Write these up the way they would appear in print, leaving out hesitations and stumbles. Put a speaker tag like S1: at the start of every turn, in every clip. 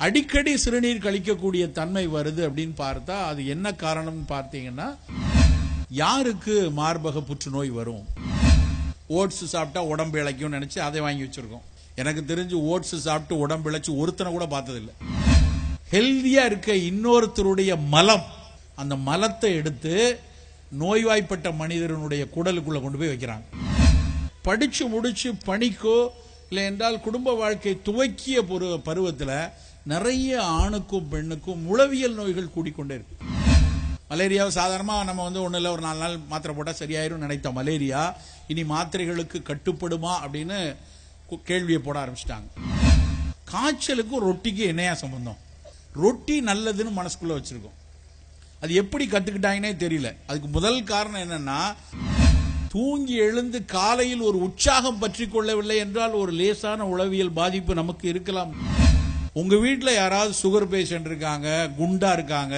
S1: அடிக்கடி சிறுநீர் கழிக்கக்கூடிய தன்மை வருது அப்படின்னு பார்த்தா அது என்ன காரணம்னு பார்த்தீங்கன்னா, யாருக்கு மார்பக புற்றுநோய் வரும்? ஓட்ஸ் சாப்பிட்டா உடம்பு இளைக்கும் நினைச்சு அதை வாங்கி வச்சிருக்கோம். எனக்கு தெரிஞ்சு ஓட்ஸ் சாப்பிட்டு உடம்பு இளைச்சு ஒருத்தனை கூட பார்த்ததில்லை. ஹெல்தியா இருக்க இன்னொருத்தருடைய மலம், அந்த மலத்தை எடுத்து நோய்வாய்ப்பட்ட மனிதனுடைய குடலுக்குள்ள கொண்டு போய் வைக்கிறாங்க. படிச்சு முடிச்சு பணிக்கோ இல்லை என்றால் குடும்ப வாழ்க்கை துவக்கிய பருவத்தில் நிறைய ஆணுக்கும் பெண்ணுக்கும் உளவியல் நோய்கள் கூடிக்கொண்டே இருக்கு. மலேரியாவை சாதாரணமாக நம்ம ஒன்றும் இல்லை, ஒரு 4 நாள் மாத்திரை போட்டால் சரியாயிரும் நினைத்த மலேரியா இனி மாத்திரைகளுக்கு கட்டுப்படுமா அப்படின்னு கேள்வியை போட ஆரம்பிச்சிட்டாங்க. காய்ச்சலுக்கும் ரொட்டிக்கு என்னையா சம்பந்தம்? ரொட்டி நல்லதுன்னு மனசுக்குள்ள வச்சிருக்கோம். அது எப்படி கத்துக்கிட்டாங்கன்னே தெரியல. அதுக்கு முதல் காரணம் என்னன்னா, தூங்கி எழுந்து காலையில் ஒரு உற்சாகம் பற்றி கொள்ளவில்லை என்றால் ஒரு லேசான உளவியல் பாதிப்பு நமக்கு இருக்கலாம். உங்க வீட்டில் யாராவது சுகர் பேஷண்ட் இருக்காங்க, குண்டா இருக்காங்க,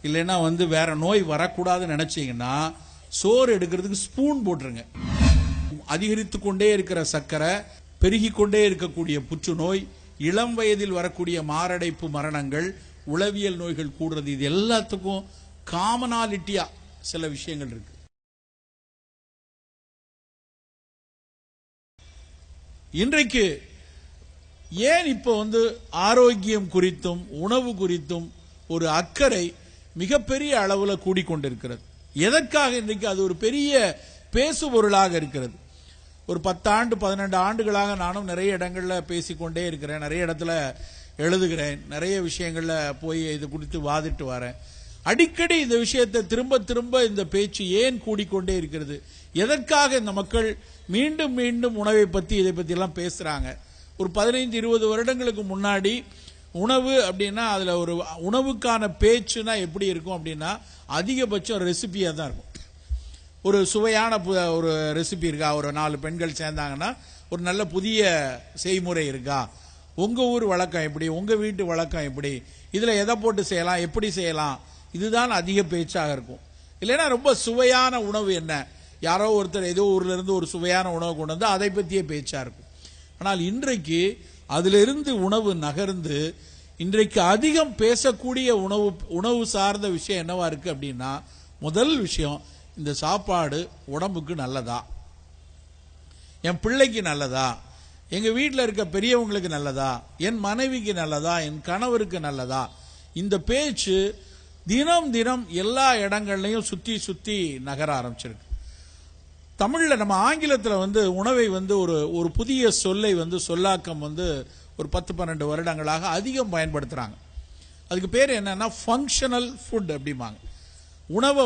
S1: இல்லைன்னா வேற நோய் வரக்கூடாதுன்னு நினைச்சீங்கன்னா சோறு எடுக்கிறதுக்கு ஸ்பூன் போட்டுருங்க. அதிகரித்து கொண்டே இருக்கிற சர்க்கரை, பெருகி கொண்டே இருக்கக்கூடிய புற்றுநோய், இளம் வயதில் வரக்கூடிய மாரடைப்பு மரணங்கள், உளவியல் நோய்கள் கூடுறது, இது எல்லாத்துக்கும் காமனாலிட்டியா சில விஷயங்கள் இருக்கு. இன்றைக்கு ஏன் இப்போ ஆரோக்கியம் குறித்தும் உணவு குறித்தும் ஒரு அக்கறை மிகப்பெரிய அளவில் கூடிக்கொண்டிருக்கிறது? எதற்காக இன்றைக்கு அது ஒரு பெரிய பேசுபொருளாக இருக்கிறது? ஒரு 10 ஆண்டு 12 ஆண்டுகளாக நானும் நிறைய இடங்கள்ல பேசிக்கொண்டே இருக்கிறேன், நிறைய இடத்துல எழுதுகிறேன், நிறைய விஷயங்கள்ல போய் இது குறித்து வாதிட்டு வரேன். அடிக்கடி இந்த விஷயத்தை திரும்ப திரும்ப இந்த பேச்சு ஏன் கூடிக்கொண்டே இருக்கிறது? எதற்காக இந்த மக்கள் மீண்டும் மீண்டும் உணவை பத்தி இதை பத்தி எல்லாம் பேசுறாங்க? ஒரு 15-20 வருடங்களுக்கு முன்னாடி உணவு அப்படின்னா அதுல ஒரு உணவுக்கான பேச்சுனா எப்படி இருக்கும் அப்படின்னா, அதிகபட்சம் ரெசிபியா தான் இருக்கும். ஒரு சுவையான ஒரு ரெசிபி இருக்கா, ஒரு 4 பெண்கள் சேர்ந்தாங்கன்னா ஒரு நல்ல புதிய செய்முறை இருக்கா, உங்க ஊர் வழக்கம் எப்படி, உங்க வீட்டு வழக்கம் எப்படி, இதுல எதை போட்டு செய்யலாம், எப்படி செய்யலாம், இதுதான் அதிக பேச்சாக இருக்கும். இல்லைன்னா ரொம்ப சுவையான உணவு என்ன, யாரோ ஒருத்தர் ஏதோ ஊர்ல இருந்து ஒரு சுவையான உணவு கொண்டு வந்து அதை பற்றிய பேச்சா இருக்கும். ஆனால் இன்றைக்கு அதிலிருந்து உணவு நகர்ந்து இன்றைக்கு அதிகம் பேசக்கூடிய உணவு சார்ந்த விஷயம் என்னவா இருக்கு அப்படின்னா, முதல் விஷயம், இந்த சாப்பாடு உடம்புக்கு நல்லதா, என் பிள்ளைக்கு நல்லதா, எங்க வீட்டில் இருக்க பெரியவங்களுக்கு நல்லதா, என் மனைவிக்கு நல்லதா, என் கணவருக்கு நல்லதா, இந்த பேச்சு தினம் தினம் எல்லா இடங்கள்லையும் சுத்தி சுத்தி நகர ஆரம்பிச்சிருக்கு. தமிழ்ல நம்ம ஆங்கிலத்தில் உணவை ஒரு புதிய சொல்லை சொல்லாக்கம் ஒரு 10-12 வருடங்களாக அதிகம் பயன்படுத்துறாங்க. அதுக்கு பேர் என்னன்னா ஃபங்க்ஷனல் ஃபுட் அப்படிம்பாங்க. உணவை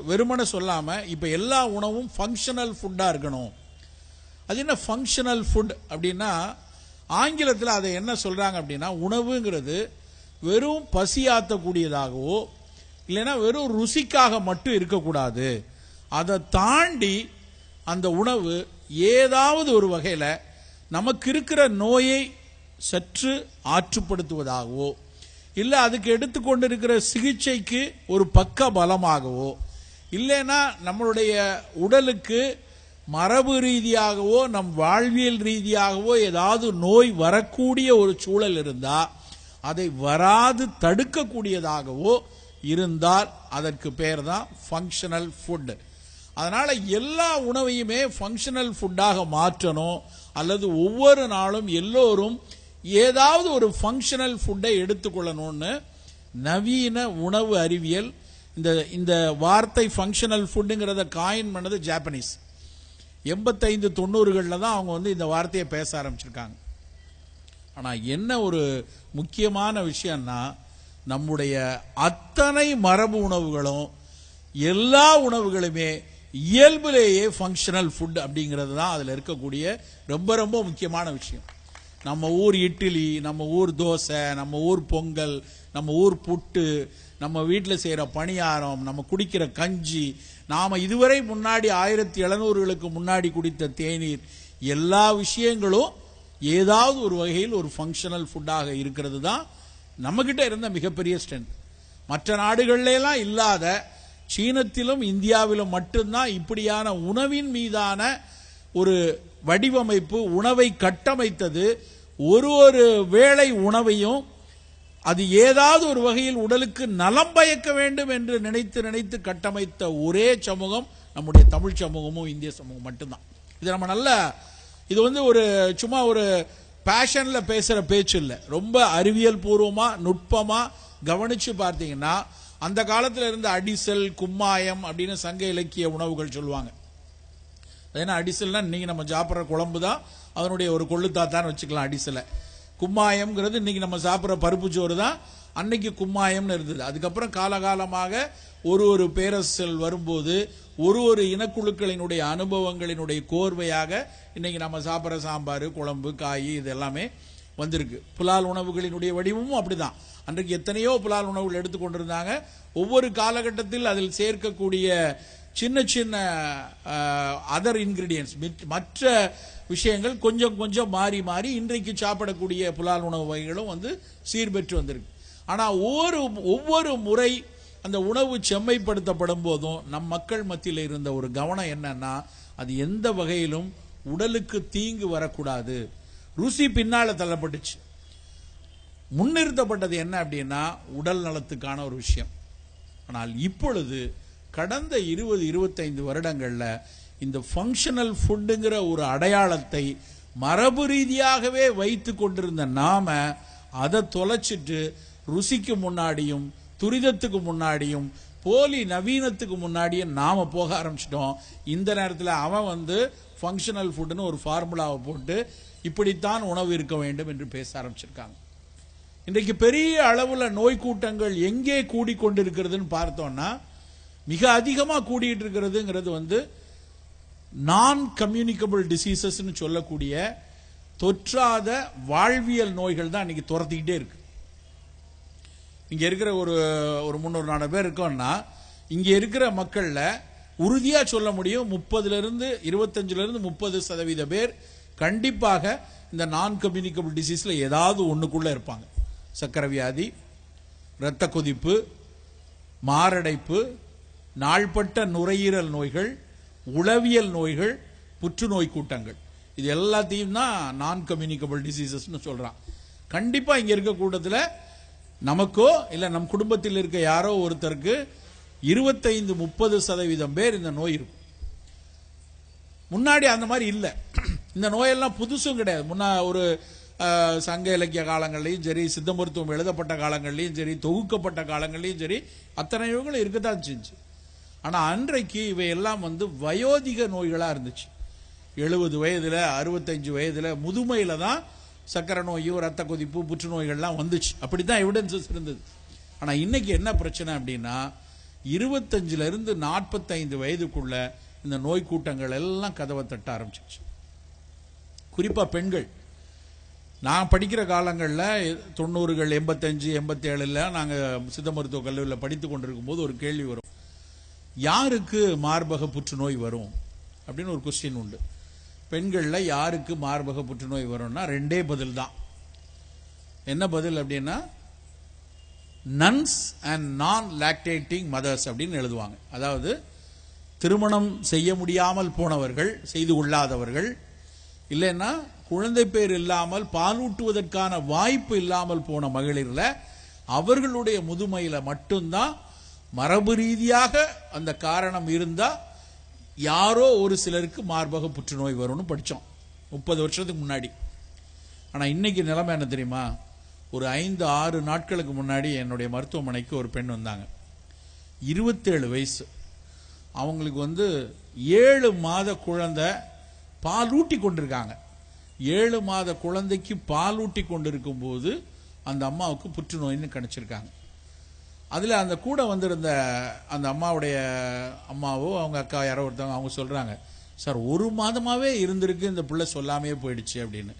S1: வெறுமனே சொல்லாம இப்ப எல்லா உணவும் ஃபங்க்ஷனல் ஃபுட்டா இருக்கணும். அது என்ன ஃபங்க்ஷனல் ஃபுட் அப்படின்னா, ஆங்கிலத்தில் அதை என்ன சொல்றாங்க அப்படின்னா, உணவுங்கிறது வெறும் பசியாத்தக்கூடியதாகவோ இல்லைன்னா வெறும் ருசிக்காக மட்டும் இருக்கக்கூடாது, அதை தாண்டி அந்த உணவு ஏதாவது ஒரு வகையில நமக்கு இருக்கிற நோயை சற்று ஆற்றுப்படுத்துவதாகவோ இல்ல அதுக்கு எடுத்துக்கொண்டிருக்கிற சிகிச்சைக்கு ஒரு பக்க பலமாகவோ இல்லைன்னா நம்மளுடைய உடலுக்கு மரபு ரீதியாகவோ நம் வாழ்வியல் ரீதியாகவோ ஏதாவது நோய் வரக்கூடிய ஒரு சூழல் இருந்தா அதை வராது தடுக்கக்கூடியதாகவோ இருந்தால் அதற்கு பேர் தான் ஃபங்க்ஷனல் ஃபுட். அதனால எல்லா உணவையுமே ஃபங்க்ஷனல் ஃபுட்டாக மாற்றணும், அல்லது ஒவ்வொரு நாளும் எல்லோரும் ஏதாவது ஒரு ஃபங்க்ஷனல் ஃபுட்டை எடுத்துக்கொள்ளணும்னு நவீன உணவு அறிவியல் இந்த வார்த்தை ஃபங்க்ஷனல் ஃபுட்டுங்கிறத காயின் பண்ணது ஜாப்பனீஸ். 85-90களில் தான் அவங்க இந்த வார்த்தையை பேச ஆரம்பிச்சிருக்காங்க. ஆனா என்ன ஒரு முக்கியமான விஷயம்னா, நம்முடைய அத்தனை மரபு உணவுகளும் எல்லா உணவுகளுமே இயல்பிலேயே ஃபங்க்ஷனல் ஃபுட் அப்படிங்கிறது தான் அதுல இருக்கக்கூடிய ரொம்ப ரொம்ப முக்கியமான விஷயம். நம்ம ஊர் இட்லி, நம்ம ஊர் தோசை, நம்ம ஊர் பொங்கல், நம்ம ஊர் புட்டு, நம்ம வீட்டில் செய்யற பணியாரம், நம்ம குடிக்கிற கஞ்சி, நாம இதுவரை முன்னாடி 1700களுக்கு முன்னாடி குடித்த தேநீர், எல்லா விஷயங்களும் ஏதாவது ஒரு வகையில் ஒரு ஃபங்க்ஷனல் ஃபுட்டாக இருக்கிறது தான் நம்ம கிட்ட இருந்த மிகப்பெரிய ஸ்ட்ரென்த். மற்ற நாடுகள்ல எல்லாம் இல்லாத, சீனத்திலும் இந்தியாவிலும் மட்டும்தான் இப்படியான உணவின் மீதான ஒரு வடிவமைப்பு, உணவை கட்டமைத்தது. ஒரு வேளை உணவையும் அது ஏதாவது ஒரு வகையில் உடலுக்கு நலம் பயக்க வேண்டும் என்று நினைத்து நினைத்து கட்டமைத்த ஒரே சமூகம் நம்முடைய தமிழ் சமூகமும் இந்திய சமூகம் மட்டும்தான். இது நம்ம நல்ல, இது ஒரு சும்மா ஒரு பேஷன்ல பேசுற பேச்சு இல்லை, ரொம்ப அறிவியல் பூர்வமா நுட்பமா கவனிச்சு பார்த்தீங்கன்னா அந்த காலத்துல இருந்த அடிசல், கும்மாயம் அப்படின்னு சங்க இலக்கிய உணவுகள் சொல்லுவாங்க. ஏன்னா அடிசல்னா இன்னைக்கு நம்ம சாப்பிட்ற குழம்பு தான் அதனுடைய ஒரு கொள்ளுத்தாத்தான்னு வச்சுக்கலாம் அடிசலை. கும்மாயம்ங்கிறது இன்னைக்கு நம்ம சாப்பிட்ற பருப்பு சோறு தான் அன்னைக்கு கும்மாயம்னு இருந்தது. அதுக்கப்புறம் காலகாலமாக ஒரு பேரரசல் வரும்போது ஒரு இனக்குழுக்களினுடைய அனுபவங்களினுடைய கோர்வையாக இன்னைக்கு நம்ம சாப்பிட்ற சாம்பார், குழம்பு, காய் இது எல்லாமே வந்திருக்கு. புலால் உணவுகளினுடைய வடிவமும் அப்படிதான். அன்றைக்கு எத்தனையோ புலால் உணவுகள் எடுத்துக்கொண்டிருந்தாங்க. ஒவ்வொரு காலகட்டத்தில் அதில் சேர்க்கக்கூடிய சின்ன சின்ன அதர் இன்கிரீடியன்ஸ், மற்ற விஷயங்கள் கொஞ்சம் கொஞ்சம் மாறி மாறி இன்றைக்கு சாப்பிடக்கூடிய புலால் உணவு வகைகளும் சீர்பெற்று வந்திருக்கு. ஆனா ஒவ்வொரு முறை அந்த உணவு செம்மைப்படுத்தப்படும் போதும் நம் மக்கள் மத்தியில் இருந்த ஒரு கவனம் என்னன்னா, அது எந்த வகையிலும் உடலுக்கு தீங்கு வரக்கூடாது. ருசி பின்னால தள்ளப்பட்டுச்சு. முன்னிறுத்தப்பட்டது என்ன அப்படின்னா உடல் நலத்துக்கான ஒரு விஷயம். ஆனால் இப்பொழுது கடந்த 20-25 வருடங்கள்ல இந்த ஃபங்க்ஷனல் ஃபுட்டுங்கிற ஒரு அடையாளத்தை மரபு ரீதியாகவே வைத்து கொண்டிருந்த நாம அதை தொலைச்சிட்டு ருசிக்கு முன்னாடியும் துரிதத்துக்கு முன்னாடியும் போலி நவீனத்துக்கு முன்னாடியே நாம போக ஆரம்பிச்சிட்டோம். இந்த நேரத்தில் அவன் ஃபங்க்ஷனல் ஃபுட்னு ஒரு ஃபார்முலாவை போட்டு இப்படித்தான் உணவு இருக்க வேண்டும் என்று பேச ஆரம்பிச்சிருக்காங்க. இன்றைக்கு பெரிய அளவுல நோய் கூட்டங்கள் எங்கே கூடிக்கொண்டிருக்கிறதுன்னு பார்த்தோம்னா, மிக அதிகமா கூடிட்டு இருக்கிறதுங்கிறது நான் கம்யூனிகபிள் டிசீசஸ்ன்னு சொல்லக்கூடிய தொற்றாத வாழ்வியல் நோய்கள் தான் இன்னைக்கு துரத்திக்கிட்டே இருக்கு. இங்க இருக்கிற ஒரு 300-400 பேர் இருக்கோம்னா இங்க இருக்கிற மக்கள்ல உறுதியா சொல்ல முடியும் 25-30% பேர் கண்டிப்பாக இந்த நான் கம்யூனிகபிள் டிசீஸ்ல ஏதாவது ஒண்ணுக்குள்ள இருப்பாங்க. சக்கரை வியாதி, இரத்த கொதிப்பு, மாரடைப்பு, நாள்பட்ட நுரையீரல் நோய்கள், உளவியல் நோய்கள், புற்றுநோய் கூட்டங்கள், இது எல்லாத்தையும் தான் நான் கம்யூனிகபிள் டிசீசஸ்னு சொல்றான். கண்டிப்பா இங்க இருக்க கூட்டத்தில் நமக்கோ இல்ல நம் குடும்பத்தில் இருக்க யாரோ ஒருத்தருக்கு 25-30% பேர் இந்த நோய் இருக்கும். முன்னாடி அந்த மாதிரி இல்லை. இந்த நோயெல்லாம் புதுசும் கிடையாது. ஒரு சங்க இலக்கிய காலங்கள்லையும் சரி, சித்த மருத்துவம் எழுதப்பட்ட காலங்கள்லையும் சரி, தொகுக்கப்பட்ட காலங்கள்லையும் சரி, அத்தனை நோய்கள் இருக்கத்தான் செஞ்சு. ஆனா அன்றைக்கு இவையெல்லாம் வயோதிக நோய்களா இருந்துச்சு. 70 வயதுல 65 வயதுல முதுமையில தான் சக்கரை நோயோ ரத்த கொதிப்பு புற்றுநோய்கள்லாம் வந்துச்சு. அப்படித்தான் எவிடன்சஸ் இருந்தது. ஆனா இன்னைக்கு என்ன பிரச்சனை அப்படின்னா 25-45 வயதுக்குள்ள இந்த நோய் கூட்டங்கள் எல்லாம் கதவை தட்ட ஆரம்பிச்சிச்சு. குறிப்பா பெண்கள். நான் படிக்கிற காலங்களில் 90கள் 85-87 நாங்கள் சித்த மருத்துவ கல்லூரியில் படித்து கொண்டிருக்கும் போது ஒரு கேள்வி வரும், யாருக்கு மார்பக புற்றுநோய் வரும் அப்படின்னு ஒரு கொஸ்டின் உண்டு. பெண்களில் யாருக்கு மார்பக புற்றுநோய் வரும்னா 2 பதில் தான். என்ன பதில் அப்படின்னா நன்ஸ் அண்ட் நான் லாக்டேட்டிங் மதர்ஸ் அப்படின்னு எழுதுவாங்க. அதாவது திருமணம் செய்ய முடியாமல் போனவர்கள், செய்து கொள்ளாதவர்கள், இல்லைன்னா குழந்தை பேர் இல்லாமல் பாலூட்டுவதற்கான வாய்ப்பு இல்லாமல் போன மகளிர்ல அவர்களுடைய முதுமையில மட்டும்தான் மரபு ரீதியாக அந்த காரணம் இருந்தா யாரோ ஒரு சிலருக்கு மார்பக புற்றுநோய் வரும்னு படிச்சோம் 30 வருஷத்துக்கு முன்னாடி. ஆனா இன்னைக்கு நிலைமை என்ன தெரியுமா? ஒரு 5-6 நாட்களுக்கு முன்னாடி என்னுடைய மருத்துவமனைக்கு ஒரு பெண் வந்தாங்க. 27 வயசு. அவங்களுக்கு 7 மாத குழந்தை பாலூட்டி கொண்டிருக்காங்க. 7 மாத குழந்தைக்கு பாலூட்டி கொண்டிருக்கும் போது அந்த அம்மாவுக்கு புற்றுநோய்னு கணிச்சிருக்காங்க. அதுல அந்த கூட வந்திருந்த அந்த அம்மாவுடைய அம்மாவோ அவங்க அக்கா யாரோ ஒருத்தவங்க அவங்க சொல்றாங்க, சார் 1 மாதமாவே இருந்திருக்கு, இந்த பிள்ளை சொல்லாமே போயிடுச்சு அப்படின்னு.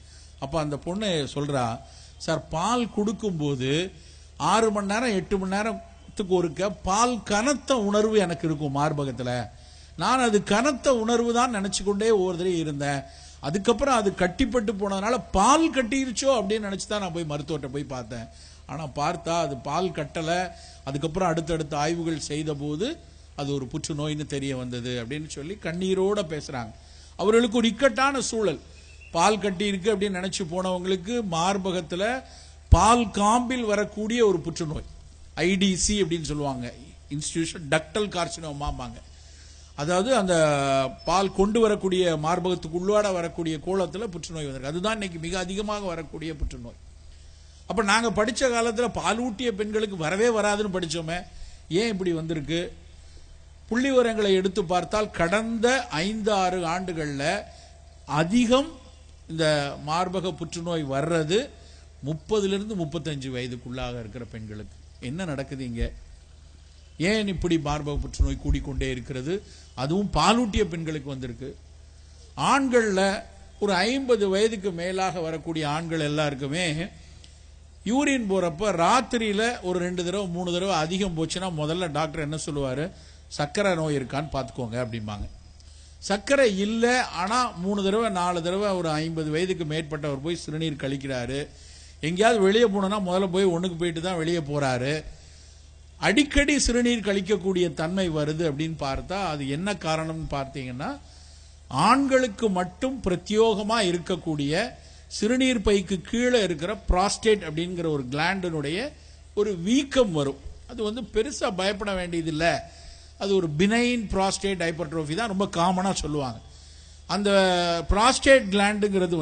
S1: அப்ப அந்த பொண்ணு சொல்றா, சார் பால் கொடுக்கும் போது 6 மணி நேரம் 8 மணி நேரத்துக்கு ஒருக்க பால் கனத்த உணர்வு எனக்கு இருக்கும் மார்பகத்துல. நான் அது கனத்த உணர்வு தான் நினைச்சு கொண்டே ஒவ்வொரு தடவை இருந்தேன். அதுக்கப்புறம் அது கட்டிப்பட்டு போனதுனால பால் கட்டிருச்சோ அப்படின்னு நினைச்சுதான் நான் போய் மருத்துவர்கிட்ட போய் பார்த்தேன். ஆனா பார்த்தா அது பால் கட்டல. அதுக்கப்புறம் அடுத்தடுத்த ஆய்வுகள் செய்த போது அது ஒரு புற்றுநோய்னு தெரிய வந்தது அப்படின்னு சொல்லி கண்ணீரோட பேசுறாங்க. அவர்களுக்கு ஒரு இக்கட்டான சூழல். பால் கட்டி இருக்கு அப்படின்னு நினைச்சு போனவங்களுக்கு மார்பகத்துல பால் காம்பில் வரக்கூடிய ஒரு புற்றுநோய், ஐடிசி அப்படின்னு சொல்லுவாங்க, இன்ஸ்டிடியூஷன் டக்டல் கார்சினோமாம்பாங்க. அதாவது அந்த பால் கொண்டு வரக்கூடிய மார்பகத்துக்குள்ளாட வரக்கூடிய கோலத்தில் புற்றுநோய் வந்திருக்கு. அதுதான் இன்னைக்கு மிக அதிகமாக வரக்கூடிய புற்றுநோய். அப்ப நாங்க படிச்ச காலத்துல பாலூட்டிய பெண்களுக்கு வரவே வராதுன்னு படிச்சோமே, ஏன் இப்படி வந்திருக்கு? புள்ளி விவரங்களை எடுத்து பார்த்தால் கடந்த 5-6 ஆண்டுகள்ல அதிகம் இந்த மார்பக புற்றுநோய் வர்றது 30 to 35 வயதுக்குள்ளாக இருக்கிற பெண்களுக்கு. என்ன நடக்குது இங்க? ஏன் இப்படி மார்பக புற்றுநோய் கூடிக்கொண்டே இருக்கிறது? அதுவும் பாலூட்டிய பெண்களுக்கு வந்திருக்கு. ஆண்கள்ல ஒரு 50 வயதுக்கு மேலாக வரக்கூடிய ஆண்கள் எல்லாருக்குமே யூரின் போறப்ப ராத்திரியில ஒரு 2 தடவை 3 தடவை அதிகம் போச்சுன்னா முதல்ல டாக்டர் என்ன சொல்லுவாரு? சர்க்கரை நோய் இருக்கான்னு பாத்துக்கோங்க அப்படிம்பாங்க. சர்க்கரை இல்ல, ஆனா 3 தடவை 4 தடவை ஒரு 50 வயதுக்கு மேற்பட்டவர் போய் சிறுநீர் கழிக்கிறாரு. எங்கேயாவது வெளியே போனோம்னா முதல்ல போய் ஒண்ணுக்கு போயிட்டு தான் வெளியே போறாரு. அடிக்கடி சிறுநீர் கழிக்கக்கூடிய தன்மை வருது அப்படின்னு பார்த்தா அது என்ன காரணம்னு பார்த்தீங்கன்னா, ஆண்களுக்கு மட்டும் பிரத்யோகமா இருக்கக்கூடிய சிறுநீர் பைக்கு கீழே இருக்கிற புரோஸ்டேட் அப்படிங்கிற ஒரு கிளாண்டினுடைய ஒரு வீக்கம் வரும். அது பெருசா பயப்பட வேண்டியதில்லை. அது ஒரு பினைன் புரோஸ்டேட் ஹைப்பர்ட்ரோஃபி தான் ரொம்ப காமனா சொல்லுவாங்க. அந்த புரோஸ்டேட் கிளாண்டுங்கிறது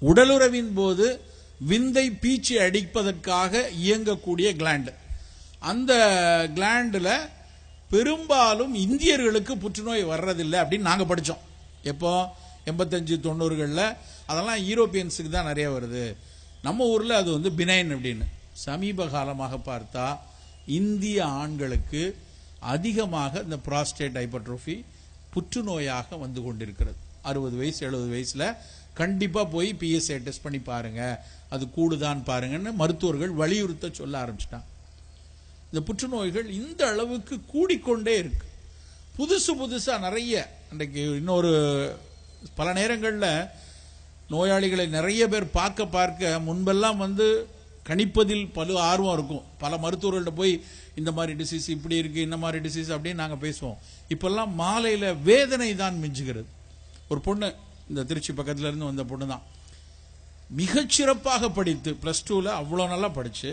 S1: உடலுறவின் போது விந்தை பீச்சி அடிப்பதற்காக இயங்கக்கூடிய கிளாண்டு. அந்த கிளாண்டுல பெரும்பாலும் இந்தியர்களுக்கு புற்றுநோய் வர்றதில்லை அப்படின்னு நாங்க படிச்சோம். எப்போ 85-90களில் அதெல்லாம் யூரோப்பியன்ஸுக்கு தான் நிறைய வருது, நம்ம ஊர்ல அது பினைன் அப்படின்னு. சமீப காலமாக பார்த்தா இந்திய ஆண்களுக்கு அதிகமாக இந்த புரோஸ்டேட் ஹைப்பர்ட்ரோஃபி புற்றுநோயாக வந்து கொண்டிருக்கிறது. 60 வயசு 70 வயசுல கண்டிப்பா போய் PSA டெஸ்ட் பண்ணி பாருங்க, அது கூடுதான் பாருங்கன்னு மருத்துவர்கள் வலியுறுத்த சொல்ல ஆரம்பிச்சிட்டாங்க. இந்த புற்றுநோய்கள் இந்த அளவுக்கு கூடிக்கொண்டே இருக்கு. புதுசா நிறைய இன்றைக்கு இன்னொரு பல நேரங்களில் நோயாளிகளை நிறைய பேர் பார்க்க முன்பெல்லாம் கணிப்பதில் பல ஆர்வம் இருக்கும். பல மருத்துவர்கள்ட்ட போய் இந்த மாதிரி டிசீஸ் இப்படி இருக்கு, இந்த மாதிரி டிசீஸ் அப்படின்னு நாங்க பேசுவோம். இப்பெல்லாம் மாலையில வேதனை தான் மிஞ்சுகிறது. ஒரு பொண்ணு இந்த திருச்சி பக்கத்துல இருந்து வந்த பொண்ணு தான், மிகச்சிறப்பாக படித்து +2ல அவ்வளவு நல்லா படிச்சு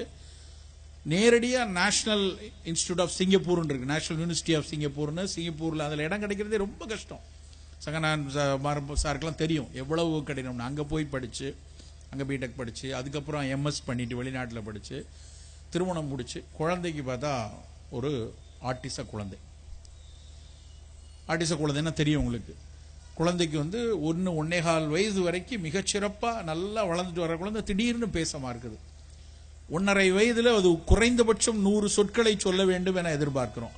S1: நேரடியா நேஷனல் இன்ஸ்டிடியூட் ஆஃப் சிங்கப்பூர் இருக்கு, நேஷனல் யூனிவர்சிட்டி ஆஃப் சிங்கப்பூர்னு, சிங்கப்பூர்ல அதுல இடம் கிடைக்கிறதே ரொம்ப கஷ்டம். சங்கநான் சாருக்கெல்லாம் தெரியும் எவ்வளவு கடினம்னு. அங்க போய் படிச்சு, அங்க பிடெக் படிச்சு, அதுக்கப்புறம் MS பண்ணிட்டு வெளிநாட்டில் படிச்சு திருமணம் முடிச்சு குழந்தைக்கு பார்த்தா ஒரு ஆட்டிச குழந்தை. ஆட்டிச குழந்தைன்னா தெரியும் உங்களுக்கு. குழந்தைக்கு 1.25 வயது வரைக்கும் மிகச்சிறப்பா நல்லா வளர்ந்துட்டு வர குழந்தை திடீர்னு பேசமா இருக்குது. 1.5 வயதுல அது குறைந்தபட்சம் 100 சொற்களை சொல்ல வேண்டும் என எதிர்பார்க்கிறோம்.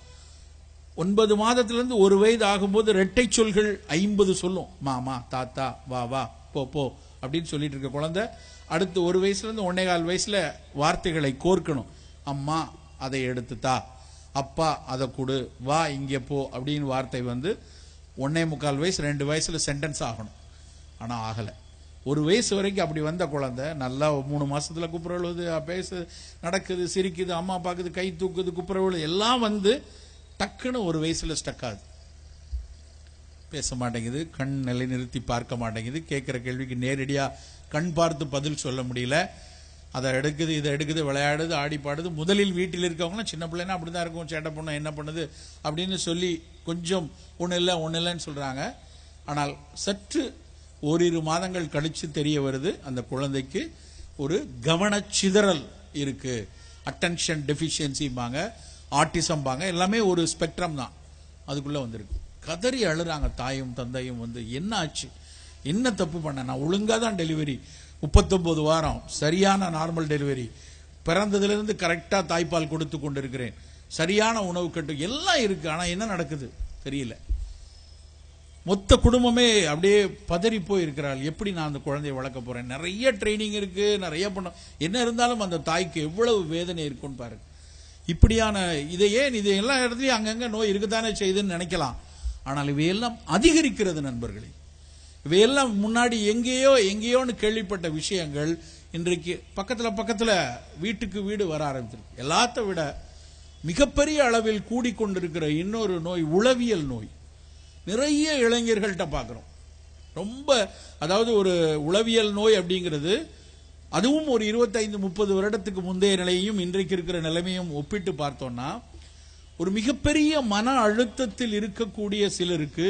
S1: 9 மாதத்திலிருந்து 1 வயது ஆகும்போது இரட்டை சொல்கள் 50 சொல்லும். மாமா, தாத்தா, வா வா, போ போ அப்படின்னு சொல்லிட்டு இருக்க குழந்தை அடுத்து 1 வயசுல இருந்து 1.25 வயசுல வார்த்தைகளை கோர்க்கணும். அம்மா அதை எடுத்துத்தா, அப்பா அதை கொடு, வா இங்கே போ அப்படின்னு வார்த்தை 1.25 வயசு 2 வயசுல சென்டென்ஸ் ஆகணும். ஆனா ஆகல. 1 வயசு வரைக்கும் அப்படி வந்த குழந்தை நல்லா 3 மாசத்துல குப்புறவுழுது, பேச, நடக்குது, சிரிக்குது, அம்மா பாக்குது, கை தூக்குது, குப்புறவுழு எல்லாம் டக்குன்னு 1 வயசுல ஸ்டக் ஆகுது. பேச மாட்டேங்குது, கண் நிலை நிறுத்தி பார்க்க மாட்டேங்குது, கேட்கிற கேள்விக்கு நேரடியா கண் பார்த்து பதில் சொல்ல முடியல. அதை எடுக்குது, இதை எடுக்குது, விளையாடுது, ஆடி பாடுது. முதலில் வீட்டில் இருக்கவங்களாம் சின்ன பிள்ளைன்னா அப்படிதான் இருக்கும், சேட்டை பொண்ணு என்ன பண்ணுது அப்படின்னு சொல்லி கொஞ்சம் ஒண்ணு இல்லைன்னு சொல்றாங்க. ஆனால் சற்று ஓரிரு மாதங்கள் கழிச்சு தெரிய வருது அந்த குழந்தைக்கு ஒரு கவனச்சிதறல் இருக்கு, அட்டென்ஷன் டெஃபிஷியன்சிம்பாங்க, ஆட்டிசம்பாங்க, எல்லாமே ஒரு ஸ்பெக்ட்ரம் தான் அதுக்குள்ள வந்திருக்கு. கதறி அழுறாங்க தாயும் தந்தையும். என்ன ஆச்சு, என்ன தப்பு பண்ண, நான் ஒழுங்கா தான் டெலிவரி, 39 வாரம் சரியான நார்மல் டெலிவரி, பிறந்ததிலிருந்து கரெக்டா தாய்ப்பால் கொடுத்து கொண்டிருக்கிறேன், சரியான உணவு கட்டு எல்லாம் இருக்கு, ஆனா என்ன நடக்குது தெரியல. மொத்த குடும்பமே அப்படியே பதறி போய் இருக்கிறாள். எப்படி நான் அந்த குழந்தையை வளர்க்க போறேன்? நிறைய ட்ரைனிங் இருக்கு, நிறைய பண்ண, என்ன இருந்தாலும் அந்த தாய்க்கு எவ்வளவு வேதனை இருக்குன்னு பாருங்க. இப்படியான இது எல்லா இடத்துலயும் அங்கங்க நோய் இருக்குதானே செய்யுதுன்னு நினைக்கலாம். ஆனால் இவையெல்லாம் அதிகரிக்கிறது நண்பர்களே. இவையெல்லாம் முன்னாடி எங்கேயோன்னு கேள்விப்பட்ட விஷயங்கள் இன்றைக்கு பக்கத்துல வீட்டுக்கு வீடு வர ஆரம்பிச்சிருக்கு. எல்லாத்த விட மிகப்பெரிய அளவில் கூடிக்கொண்டிருக்கிற இன்னொரு நோய் உளவியல் நோய். நிறைய இளைஞர்கள்ட்ட பார்க்கிறோம். ரொம்ப, அதாவது ஒரு உளவியல் நோய் அப்படிங்கிறது அதுவும் ஒரு 25-30 வருடத்துக்கு முந்தைய நிலையையும் இன்றைக்கு இருக்கிற நிலைமையும் ஒப்பிட்டு பார்த்தோம்னா, ஒரு மிகப்பெரிய மன அழுத்தத்தில் இருக்கக்கூடிய சிலருக்கு,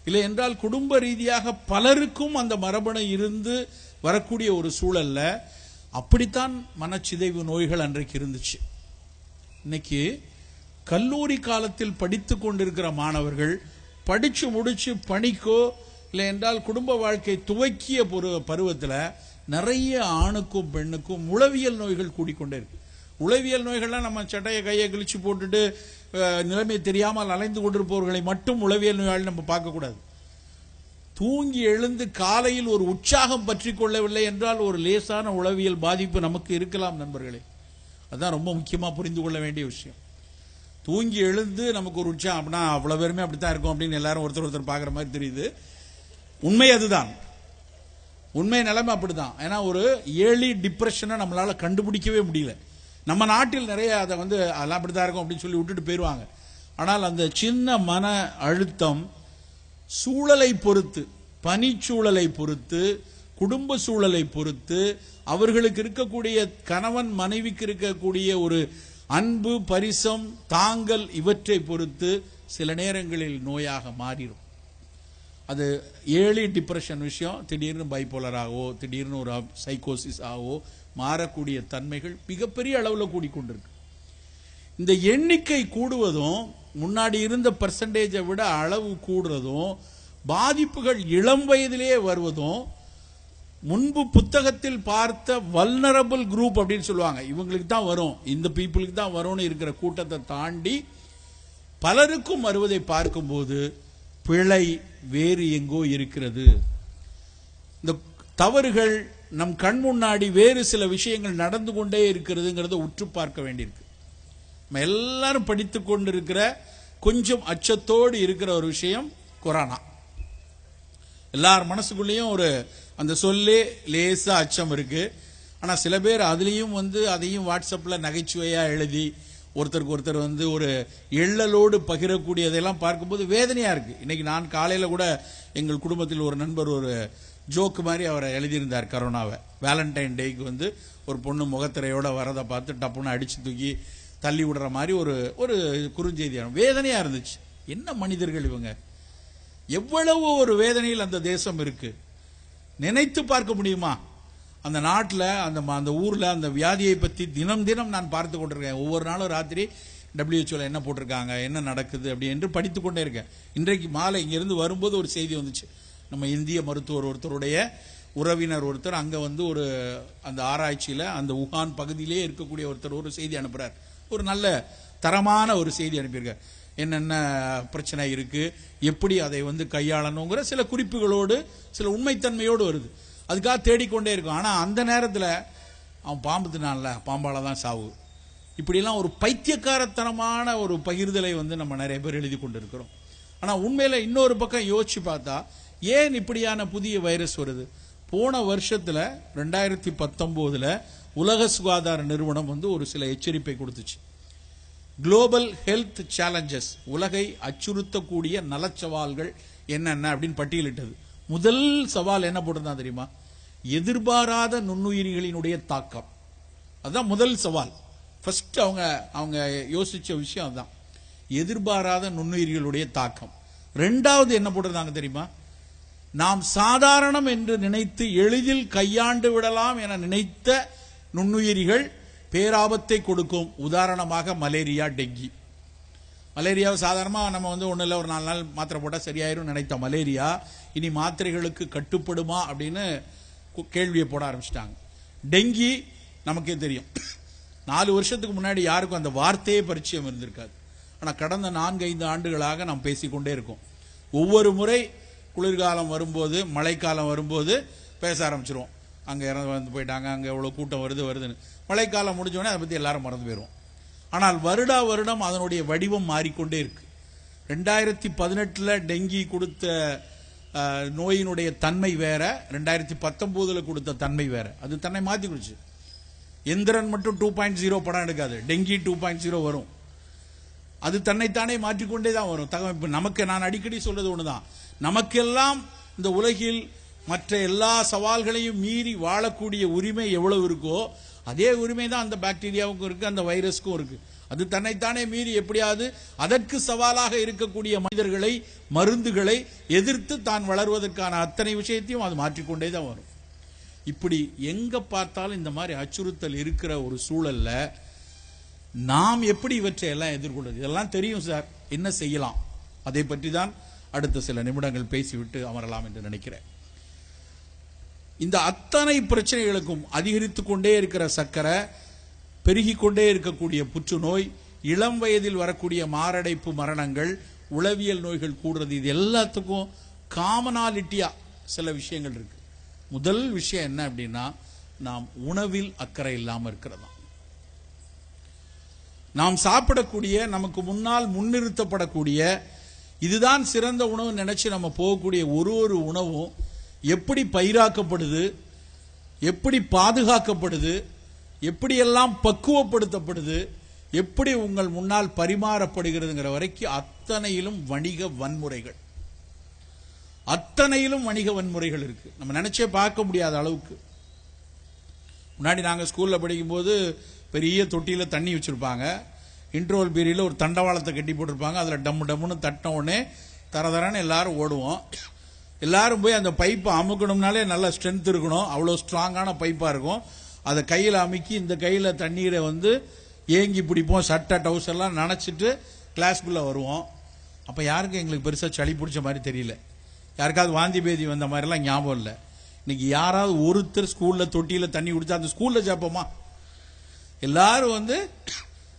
S1: இல்லை என்றால் குடும்ப ரீதியாக பலருக்கும் அந்த மரபணு இருந்து வரக்கூடிய ஒரு சூழல்ல அப்படித்தான் மனச்சிதைவு நோய்கள் அன்றைக்கு இருந்துச்சு. இன்னைக்கு கல்லூரி காலத்தில் படித்துக் கொண்டிருக்கிற மாணவர்கள் படிச்சு முடிச்சு பணிக்கோ இல்லை என்றால் குடும்ப வாழ்க்கை துவக்கிய பருவத்தில் நிறைய ஆணுக்கும் பெண்ணுக்கும் உளவியல் நோய்கள் கூடிக்கொண்டே இருக்கு. உளவியல் நோய்கள்லாம் நம்ம சட்டையை கையை கிழிச்சு போட்டுட்டு நிலைமை தெரியாமல் அலைந்து கொண்டிருப்பவர்களை மட்டும் உளவியல் நோயாளி நம்ம பார்க்கக்கூடாது. தூங்கி எழுந்து காலையில் ஒரு உற்சாகம் பற்றி கொள்ளவில்லை என்றால் ஒரு லேசான உளவியல் பாதிப்பு நமக்கு இருக்கலாம் நண்பர்களே. அதுதான் ரொம்ப முக்கியமா புரிந்து கொள்ள வேண்டிய விஷயம். தூங்கி எழுந்து நமக்கு ஒரு உற்சாகம் அப்படின்னா அவ்வளவு பேருமே அப்படித்தான் இருக்கும் அப்படின்னு எல்லாரும் ஒருத்தர் பார்க்குற மாதிரி தெரியுது. உண்மை அதுதான், உண்மை நிலைமை அப்படிதான். ஏன்னா ஒரு ஏர்லி டிப்ரெஷனை நம்மளால கண்டுபிடிக்கவே முடியல. நம்ம நாட்டில் நிறைய அதை அதெல்லாம் அப்படித்தான் இருக்கும் அப்படின்னு சொல்லி விட்டுட்டு போயிடுவாங்க. ஆனால் அந்த சின்ன மன அழுத்தம் சூழலை பொறுத்து, பனிச்சூழலை பொறுத்து, குடும்ப சூழலை பொறுத்து, அவர்களுக்கு இருக்கக்கூடிய கணவன் மனைவிக்கு இருக்கக்கூடிய ஒரு அன்பு பரிசம் தாங்கல் இவற்றை பொறுத்து சில நேரங்களில் நோயாக மாறிடும். அது ஏர்லி டிப்ரெஷன் விஷயம் திடீர்னு பைபோலராகவோ திடீர்னு ஒரு சைக்கோசிஸ் ஆகவோ மாறக்கூடிய தன்மைகள் மிகப்பெரிய அளவில் கூடிக்கொண்டிருக்கு. இந்த எண்ணிக்கை கூடுவதும் முன்னாடி இருந்த பெர்சன்டேஜை விட அளவு கூடுறதும் பாதிப்புகள் இளம் வயதிலேயே வருவதும் முன்பு புத்தகத்தில் பார்த்த வல்னரபிள் குரூப் அப்படின்னு சொல்லுவாங்க, இவங்களுக்கு தான் வரும், இந்த பீப்புளுக்கு தான் வரும்னு இருக்கிற கூட்டத்தை தாண்டி பலருக்கும் வருவதை பார்க்கும்போது பிழை வேறு எங்கோ இருக்கிறது. இந்த தவறுகள் நம் கண் முன்னாடி வேறு சில விஷயங்கள் நடந்து கொண்டே இருக்கிறதுங்கிறத உற்று பார்க்க வேண்டியிருக்கு. நம்ம எல்லாரும் படித்து கொண்டிருக்கிற கொஞ்சம் அச்சத்தோடு இருக்கிற ஒரு விஷயம் கொரோனா. எல்லார் மனசுக்குள்ளேயும் ஒரு அந்த சொல்லே லேசா அச்சம் இருக்கு. ஆனா சில பேர் அதுலயும் அதையும் வாட்ஸ்அப்ல நகைச்சுவையா எழுதி ஒருத்தருக்கு ஒருத்தர் ஒரு எள்ளலோடு பகிரக்கூடியதெல்லாம் பார்க்கும்போது வேதனையா இருக்கு. இன்னைக்கு நான் காலையில கூட எங்கள் குடும்பத்தில் ஒரு நண்பர் ஒரு ஜோக்கு மாதிரி அவரை எழுதியிருந்தார். கரோனாவை வேலண்டைன் டேக்கு ஒரு பொண்ணு முகத்திரையோட வரதை பார்த்து டப்புன்னு அடிச்சு தூக்கி தள்ளி விடுற மாதிரி ஒரு குறுஞ்செய்தியான வேதனையா இருந்துச்சு. என்ன மனிதர்கள் இவங்க, எவ்வளவு ஒரு வேதனையில் அந்த தேசம் இருக்கு. நினைத்து பார்க்க முடியுமா? அந்த நாட்டில் அந்த ஊர்ல அந்த வியாதியை பற்றி தினம் தினம் நான் பார்த்து கொண்டிருக்கேன். ஒவ்வொரு நாளும் ராத்திரி WHO என்ன போட்டிருக்காங்க, என்ன நடக்குது அப்படி என்று படித்து கொண்டே இருக்கேன். இன்றைக்கு மாலை இங்கிருந்து வரும்போது ஒரு செய்தி வந்துச்சு. நம்ம இந்திய மருத்துவர் ஒருத்தருடைய உறவினர் ஒருத்தர் அங்க ஒரு அந்த ஆராய்ச்சியில அந்த உஹான் பகுதியிலே இருக்கக்கூடிய ஒருத்தர் ஒரு செய்தி அனுப்புறார். ஒரு நல்ல தரமான ஒரு செய்தி அனுப்பியிருக்கார். என்னென்ன பிரச்சனை இருக்கு, எப்படி அதை கையாளணுங்கிற சில குறிப்புகளோடு சில உண்மைத்தன்மையோடு வருது. அதுக்காக தேடிக்கொண்டே இருக்கும். ஆனா அந்த நேரத்தில் அவன் பாம்பு தின்னான்ல, பாம்பால தான் சாவு, இப்படிலாம் ஒரு பைத்தியக்காரத்தனமான ஒரு பகிர்தலை நம்ம நிறைய பேர் எழுதி கொண்டு இருக்கிறோம். ஆனா உண்மையில இன்னொரு பக்கம் யோசிச்சு பார்த்தா ஏன் இப்படியான புதிய வைரஸ் வருது? போன வருஷத்துல 2019 உலக சுகாதார நிறுவனம் ஒரு சில எச்சரிப்பை கொடுத்துச்சு. குளோபல் ஹெல்த் சேலஞ்சஸ், உலகை அச்சுறுத்தக்கூடிய நலச்சவால்கள் என்னென்ன அப்படின்னு பட்டியலிட்டது. முதல் சவால் என்ன போட்டிருந்தா தெரியுமா? எதிர்பாராத நுண்ணுயிரிகளினுடைய தாக்கம். அதுதான் முதல் சவால். ஃபர்ஸ்ட் அவங்க யோசிச்ச விஷயம் அதுதான், எதிர்பாராத நுண்ணுயிரிகளுடைய தாக்கம். ரெண்டாவது என்ன போட்டிருந்தாங்க தெரியுமா? நாம் சாதாரணம் என்று நினைத்து எளிதில் கையாண்டு விடலாம் என நினைத்த நுண்ணுயிரிகள் பேராபத்தை கொடுக்கும். உதாரணமாக மலேரியா, டெங்கி. மலேரியாவை சாதாரணமாக நம்ம ஒன்றும் இல்லை, ஒரு 4 நாள் மாத்திரை போட்டால் சரியாயிரும் நினைத்த மலேரியா இனி மாத்திரைகளுக்கு கட்டுப்படுமா அப்படின்னு கேள்வியை போட ஆரம்பிச்சிட்டாங்க. டெங்கி நமக்கே தெரியும், 4 வருஷத்துக்கு முன்னாடி யாருக்கும் அந்த வார்த்தையே பரிச்சயம் இருந்திருக்காது. ஆனால் கடந்த 4-5 ஆண்டுகளாக நாம் பேசிக்கொண்டே இருக்கோம். ஒவ்வொரு முறை குளிர்காலம் வரும்போது, மழைக்காலம் வரும்போது பேச ஆரம்பிச்சிருவோம். அங்கே இறந்து போயிட்டாங்க, அங்கே எவ்வளோ கூட்டம் வருதுன்னு. மழைக்காலம் முடிஞ்சோடனே அதை பற்றி எல்லாரும் மறந்து போயிடுவோம். ஆனால் வருடா வருடம் அதனுடைய வடிவம் மாறிக்கொண்டே இருக்கு. 2018 டெங்கி கொடுத்த நோயினுடைய தன்மை வேற, 2019 கொடுத்த தன்மை வேற. அது தன்னை மாற்றி கொடுச்சு. எந்திரன் மட்டும் 2.0 படம் எடுக்காது, டெங்கி 2.0 வரும். அது தன்னைத்தானே மாற்றிக்கொண்டே தான் வரும். நமக்கு நான் அடிக்கடி சொல்றது ஒண்ணுதான், நமக்கெல்லாம் இந்த உலகில் மற்ற எல்லா சவால்களையும் மீறி வாழக்கூடிய உரிமை எவ்வளவு இருக்கோ அதே உரிமை தான் அந்த பாக்டீரியாவுக்கும் இருக்கு, அந்த வைரஸ்க்கும் இருக்கு. அது தன்னைத்தானே மீறி எப்படியாவது அதற்கு சவாலாக இருக்கக்கூடிய மனிதர்களை, மருந்துகளை எதிர்த்து தான் வளர்வதற்கான அத்தனை விஷயத்தையும் அது மாற்றிக்கொண்டே தான் வரும். இப்படி எங்க பார்த்தாலும் இந்த மாதிரி அச்சுறுத்தல் இருக்கிற ஒரு சூழல்ல நாம் எப்படி இவற்றை எல்லாம் எதிர்கொள்வது? இதெல்லாம் தெரியும் சார், என்ன செய்யலாம்? அதை பற்றி தான் அடுத்த சில நிமிடங்கள் பேசிவிட்டு அமரலாம் என்று நினைக்கிறேன். இந்த அத்தனை பிரச்சனைகளுக்கும் அதிகரித்துக் கொண்டே இருக்கிற சர்க்கரை, பெருகிக் கொண்டே இருக்கக்கூடிய புற்றுநோய், இளம் வயதில் வரக்கூடிய மாரடைப்பு மரணங்கள், உளவியல் நோய்கள் கூடுறது, இது எல்லாத்துக்கும் காமனாலிட்டியா சில விஷயங்கள் இருக்கு. முதல் விஷயம் என்ன அப்படின்னா, நாம் உணவில் அக்கறை இல்லாமல் இருக்கிறதா. நாம் சாப்பிடக்கூடிய, நமக்கு முன்னால் முன்னிறுத்தப்படக்கூடிய, இதுதான் சிறந்த உணவு நினைச்சு நம்ம போகக்கூடிய ஒரு உணவும் எப்படி பயிராக்கப்படுது, எப்படி பாதுகாக்கப்படுது, எப்படியெல்லாம் பக்குவப்படுத்தப்படுது, எப்படி உங்கள் முன்னால் பரிமாறப்படுகிறதுங்கிற வரைக்கும் அத்தனையிலும் வணிக வன்முறைகள், அத்தனையிலும் வணிக வன்முறைகள் இருக்கு. நம்ம நினைச்சே பார்க்க முடியாத அளவுக்கு. முன்னாடி நாங்க ஸ்கூல்ல படிக்கும் போது பெரிய தொட்டியில தண்ணி வச்சிருப்பாங்க. இன்டர்வல் பீரியட்ல ஒரு தண்டவாளத்தை கட்டி போட்டிருப்பாங்க. அதுல டம்மு டம்முன்னு தட்டின உடனே தரதரான்னு எல்லாரும் ஓடுவோம். எல்லாரும் போய் அந்த பைப்பை அமுக்கணும்னாலே நல்ல ஸ்ட்ரென்த் இருக்கணும், அவ்வளோ ஸ்ட்ராங்கான பைப்பா இருக்கும். அதை கையில் அமுக்கி இந்த கையில் தண்ணீரை ஏங்கி பிடிப்போம், சட்டை டவுசர்லாம் நனைச்சிட்டு கிளாஸ்க்குள்ள வருவோம். அப்போ யாருக்கும் எங்களுக்கு பெருசாக சளி பிடிச்ச மாதிரி தெரியல, யாருக்காவது வாந்தி பேதி வந்த மாதிரிலாம் ஞாபகம் இல்லை. இன்னைக்கு யாராவது ஒருத்தர் ஸ்கூல்ல தொட்டியில் தண்ணி குடிச்சா அந்த ஸ்கூல்ல சாப்போமா? எல்லாரும்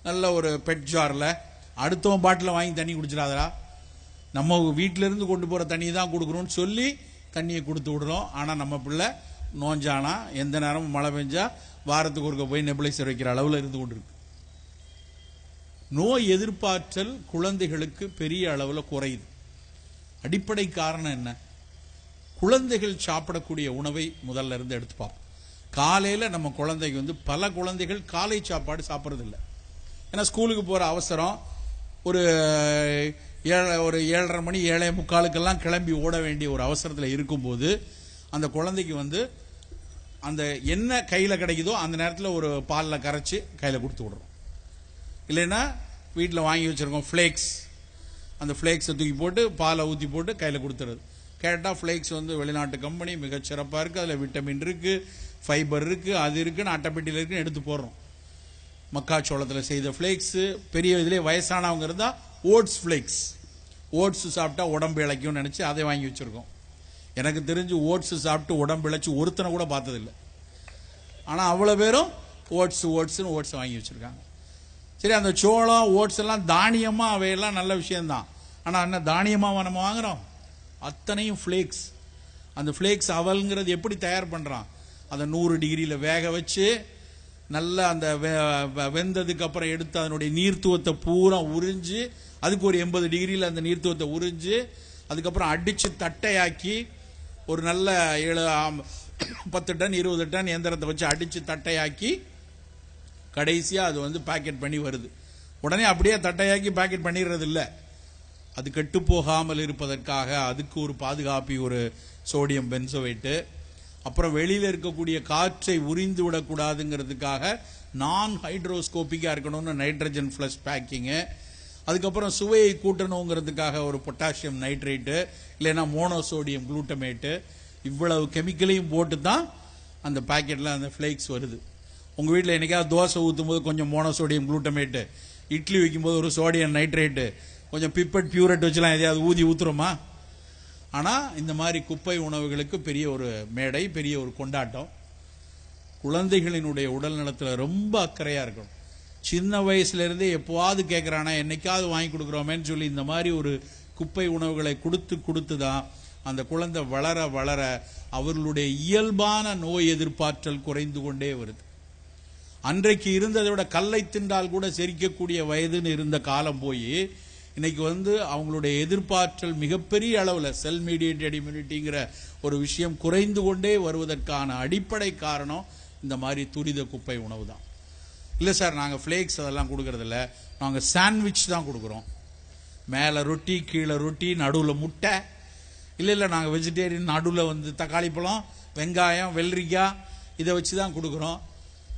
S1: நல்ல ஒரு பெட் ஜார்ல அடுத்தவன் பாட்டில் வாங்கி தண்ணி குடிச்சிடாதரா, நம்ம வீட்டில இருந்து கொண்டு போற தண்ணி தான் கொடுக்கணும்னு சொல்லி தண்ணியை கொடுத்து விடுறோம். ஆனா நம்ம பிள்ளை நோஞ்சானா எந்த நேரமும் மழை பெஞ்சா வாரத்துக்கு ஒருக்க போய் நெபுலைசர் வைக்கிற அளவுல இருந்து கொண்டிருக்கு. நோய் எதிர்ப்பாற்றல் குழந்தைகளுக்கு பெரிய அளவுல குறையுது. அடிப்படை காரணம் என்ன? குழந்தைகள் சாப்பிடக்கூடிய உணவை முதல்ல இருந்து எடுத்து பார்ப்போம். காலையில நம்ம குழந்தைக்கு பல குழந்தைகள் காலை சாப்பாடு சாப்பிட்றது இல்லை. ஏன்னா ஸ்கூலுக்கு போற அவசரம், ஒரு 7:30 மணி 7:45 கிளம்பி ஓட வேண்டிய ஒரு அவசரத்தில் இருக்கும்போது அந்த குழந்தைக்கு அந்த என்ன கையில கிடைக்குதோ அந்த நேரத்தில் ஒரு பாலில் கரைச்சி கையில கொடுத்து விடுறோம். இல்லைன்னா வீட்டில் வாங்கி வச்சிருக்கோம் ஃபிளேக்ஸ், அந்த ஃபிளேக்ஸை தூக்கி போட்டு பாலை ஊற்றி போட்டு கையில் கொடுத்துறது. கேட்டால் ஃபிளேக்ஸ் வெளிநாட்டு கம்பெனி, மிகச்சிறப்பாக இருக்குது, அதில் விட்டமின் இருக்கு, ஃபைபர் இருக்கு, அது இருக்குன்னு அட்டைப்பெட்டியில் இருக்குன்னு எடுத்து போடுறோம். மக்காச்சோளத்தில் செய்த ஃபிளேக்ஸ், பெரிய இதிலே வயசானவங்க இருந்தால் ஓட்ஸ் ஃபிளேக்ஸ், ஓட்ஸ் சாப்பிட்டா உடம்பு இழைக்கும்னு நினைச்சு அதை வாங்கி வச்சிருக்கோம். எனக்கு தெரிஞ்சு ஓட்ஸ் சாப்பிட்டு உடம்பு இழைச்சு ஒருத்தனை கூட பார்த்ததில்லை. ஆனால் அவ்வளோ பேரும் ஓட்ஸ்னு ஓட்ஸ் வாங்கி வச்சிருக்காங்க. சரி, அந்த சோளம் ஓட்ஸ் எல்லாம் தானியமா, அவையெல்லாம் நல்ல விஷயம்தான். ஆனால் என்ன தானியமாக நம்ம வாங்குறோம்? அத்தனையும் ஃபிளேக்ஸ். அந்த ஃபிளேக்ஸ் அவல்ங்கிறது எப்படி தயார் பண்ணுறான்? அதை 100 டிகிரியில் வேக வச்சு நல்லா அந்த வெந்ததுக்கு அப்புறம் எடுத்து அதனுடைய நீர்த்துவத்தை பூரா உறிஞ்சு, அதுக்கு ஒரு 80 டிகிரியில் அந்த நீர்த்துவத்தை உறிஞ்சு, அதுக்கப்புறம் அடிச்சு தட்டையாக்கி ஒரு நல்ல 10 டன் 20 டன் இயந்திரத்தை வச்சு அடிச்சு தட்டையாக்கி கடைசியா அது பேக்கெட் பண்ணி வருது. உடனே அப்படியே தட்டையாக்கி பேக்கெட் பண்ணிடுறது இல்லை. அது கெட்டு போகாமல் இருப்பதற்காக அதுக்கு ஒரு பாதுகாப்பி, ஒரு சோடியம் பென்சோவேட்டு, அப்புறம் வெளியில இருக்கக்கூடிய காற்றை உறிந்து விடக்கூடாதுங்கிறதுக்காக நான் ஹைட்ரோஸ்கோபிக்கா இருக்கணும்னு நைட்ரஜன் பிளஸ் பேக்கிங்கு, அதுக்கப்புறம் சுவையை கூட்டணுங்கிறதுக்காக ஒரு பொட்டாசியம் நைட்ரேட்டு, இல்லைன்னா மோனோசோடியம் குளூட்டமேட்டு, இவ்வளவு கெமிக்கலையும் போட்டு தான் அந்த பாக்கெட்ல அந்த ஃபிளேக்ஸ் வருது. உங்க வீட்டில் என்னைக்காவது தோசை ஊற்றும் போது கொஞ்சம் மோனோசோடியம் குளூட்டமேட்டு, இட்லி வைக்கும்போது ஒரு சோடியம் நைட்ரேட்டு, கொஞ்சம் பிப்பட் பியூரட் வச்சுலாம் எதையாவது ஊதி ஊத்துறோமா? ஆனா இந்த மாதிரி குப்பை உணவுகளுக்கு பெரிய ஒரு மேடை, பெரிய ஒரு கொண்டாட்டம். குழந்தைகளினுடைய உடல் நலத்துல ரொம்ப அக்கறையா இருக்கணும். சின்ன வயசுல இருந்தே எப்போவாது கேட்கறானா, என்னைக்காவது வாங்கி கொடுக்குறோமேன்னு சொல்லி இந்த மாதிரி ஒரு குப்பை உணவுகளை கொடுத்து தான் அந்த குழந்தை வளர வளர அவர்களுடைய இயல்பான நோய் எதிர்ப்பாற்றல் குறைந்து கொண்டே வருது. அன்றைக்கு இருந்ததை விட கல்லை தின்றால் கூட செரிக்கக்கூடிய வயதுன்னு இருந்த காலம் போய் இன்னைக்கு அவங்களுடைய எதிர்ப்பாற்றல் மிகப்பெரிய அளவில் செல் மீடியேட்டட் இம்யூனிட்டிங்கிற ஒரு விஷயம் குறைந்து கொண்டே வருவதற்கான அடிப்படை காரணம் இந்த மாதிரி துரித குப்பை உணவு தான். இல்லை சார், நாங்கள் ஃபிளேக்ஸ் அதெல்லாம் கொடுக்கறது இல்லை, நாங்கள் சாண்ட்விச் தான் கொடுக்குறோம். மேலே ரொட்டி, கீழே ரொட்டி, நடுவில் முட்டை, இல்லை நாங்கள் வெஜிடேரியன், நடுவில் வந்து தக்காளி பழம், வெங்காயம், வெள்ளரிக்காய் இதை வச்சு தான் கொடுக்குறோம்.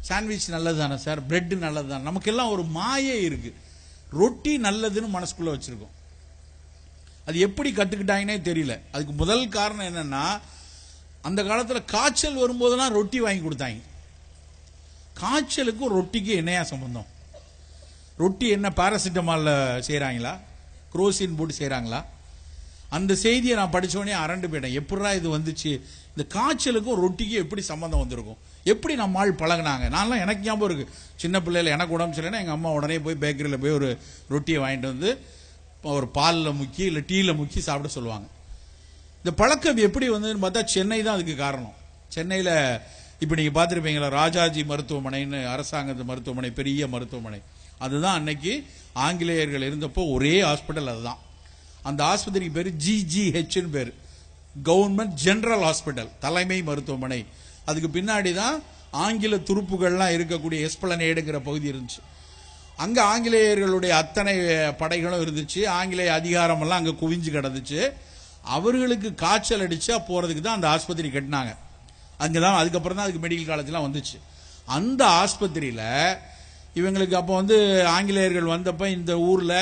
S1: சாண்ட்விச் நல்லது தானே சார், பிரெட் நல்லது தானே. நமக்கெல்லாம் ஒரு மாயே இருக்கு, ரொட்டி நல்லதுன்னு மனசுக்குள்ள வச்சிருக்கோம். அது எப்படி கத்துக்கிட்டாங்கன்னே தெரியல. அதுக்கு முதல் காரணம் என்னன்னா, அந்த காலத்தில் காய்ச்சல் வரும்போதெல்லாம் ரொட்டி வாங்கி கொடுத்தாங்க. காய்ச்சலுக்கும் ரொட்டிக்கு என்னையா சம்பந்தம்? ரொட்டி என்ன பாராசிட்டமால்ல செய்யறாங்களா, குரோசின் போட்டு செய்யறாங்களா? அந்த செய்தியை நான் படிச்சோடனே அரண்டு போயிட்டேன். எப்படா இது வந்துச்சு? இந்த காய்ச்சலுக்கும் ரொட்டிக்கும் எப்படி சம்பந்தம் வந்திருக்கும்? எப்படி நம்ம ஆள் பழகினாங்க? நான்லாம் எனக்கு ஞாபகம் இருக்கு, சின்ன பிள்ளைல எனக்கு உடம்பு சரியில்லைன்னா எங்க அம்மா உடனே போய் பேக்கரியில் போய் ஒரு ரொட்டியை வாங்கிட்டு வந்து ஒரு பாலில் முக்கி இல்லை டீயில் முக்கி சாப்பிட சொல்லுவாங்க. இந்த பழக்கம் எப்படி வந்ததுன்னு பார்த்தா சென்னை தான் அதுக்கு காரணம். சென்னையில் இப்போ நீங்கள் பார்த்துருப்பீங்களா, ராஜாஜி மருத்துவமனைன்னு அரசாங்கத்து மருத்துவமனை, பெரிய மருத்துவமனை. அதுதான் அன்னைக்கு ஆங்கிலேயர்கள் இருந்தப்போ ஒரே ஹாஸ்பிட்டல் அதுதான். அந்த ஆஸ்பத்திரிக்கு பேர் GGHன்னு பேர், கவர்மெண்ட் ஜெனரல் ஹாஸ்பிட்டல், தலைமை மருத்துவமனை. அதுக்கு பின்னாடி தான் ஆங்கில துருப்புகள்லாம் இருக்கக்கூடிய எஸ்பிளனேடுங்கிற பகுதி இருந்துச்சு. அங்க ஆங்கிலேயர்களுடைய அத்தனை படைகளும் இருந்துச்சு. ஆங்கிலேய அதிகாரம் எல்லாம் அங்க குவிஞ்சு கிடந்துச்சு. அவர்களுக்கு காய்ச்சல் அடிச்சா போறதுக்கு தான் அந்த ஆஸ்பத்திரி கட்டினாங்க. அங்கதான் அதுக்கப்புறம் தான் அதுக்கு மெடிக்கல் காலேஜ்லாம் வந்துச்சு. அந்த ஆஸ்பத்திரியில இவங்களுக்கு அப்போ வந்து ஆங்கிலேயர்கள் வந்தப்ப இந்த ஊர்ல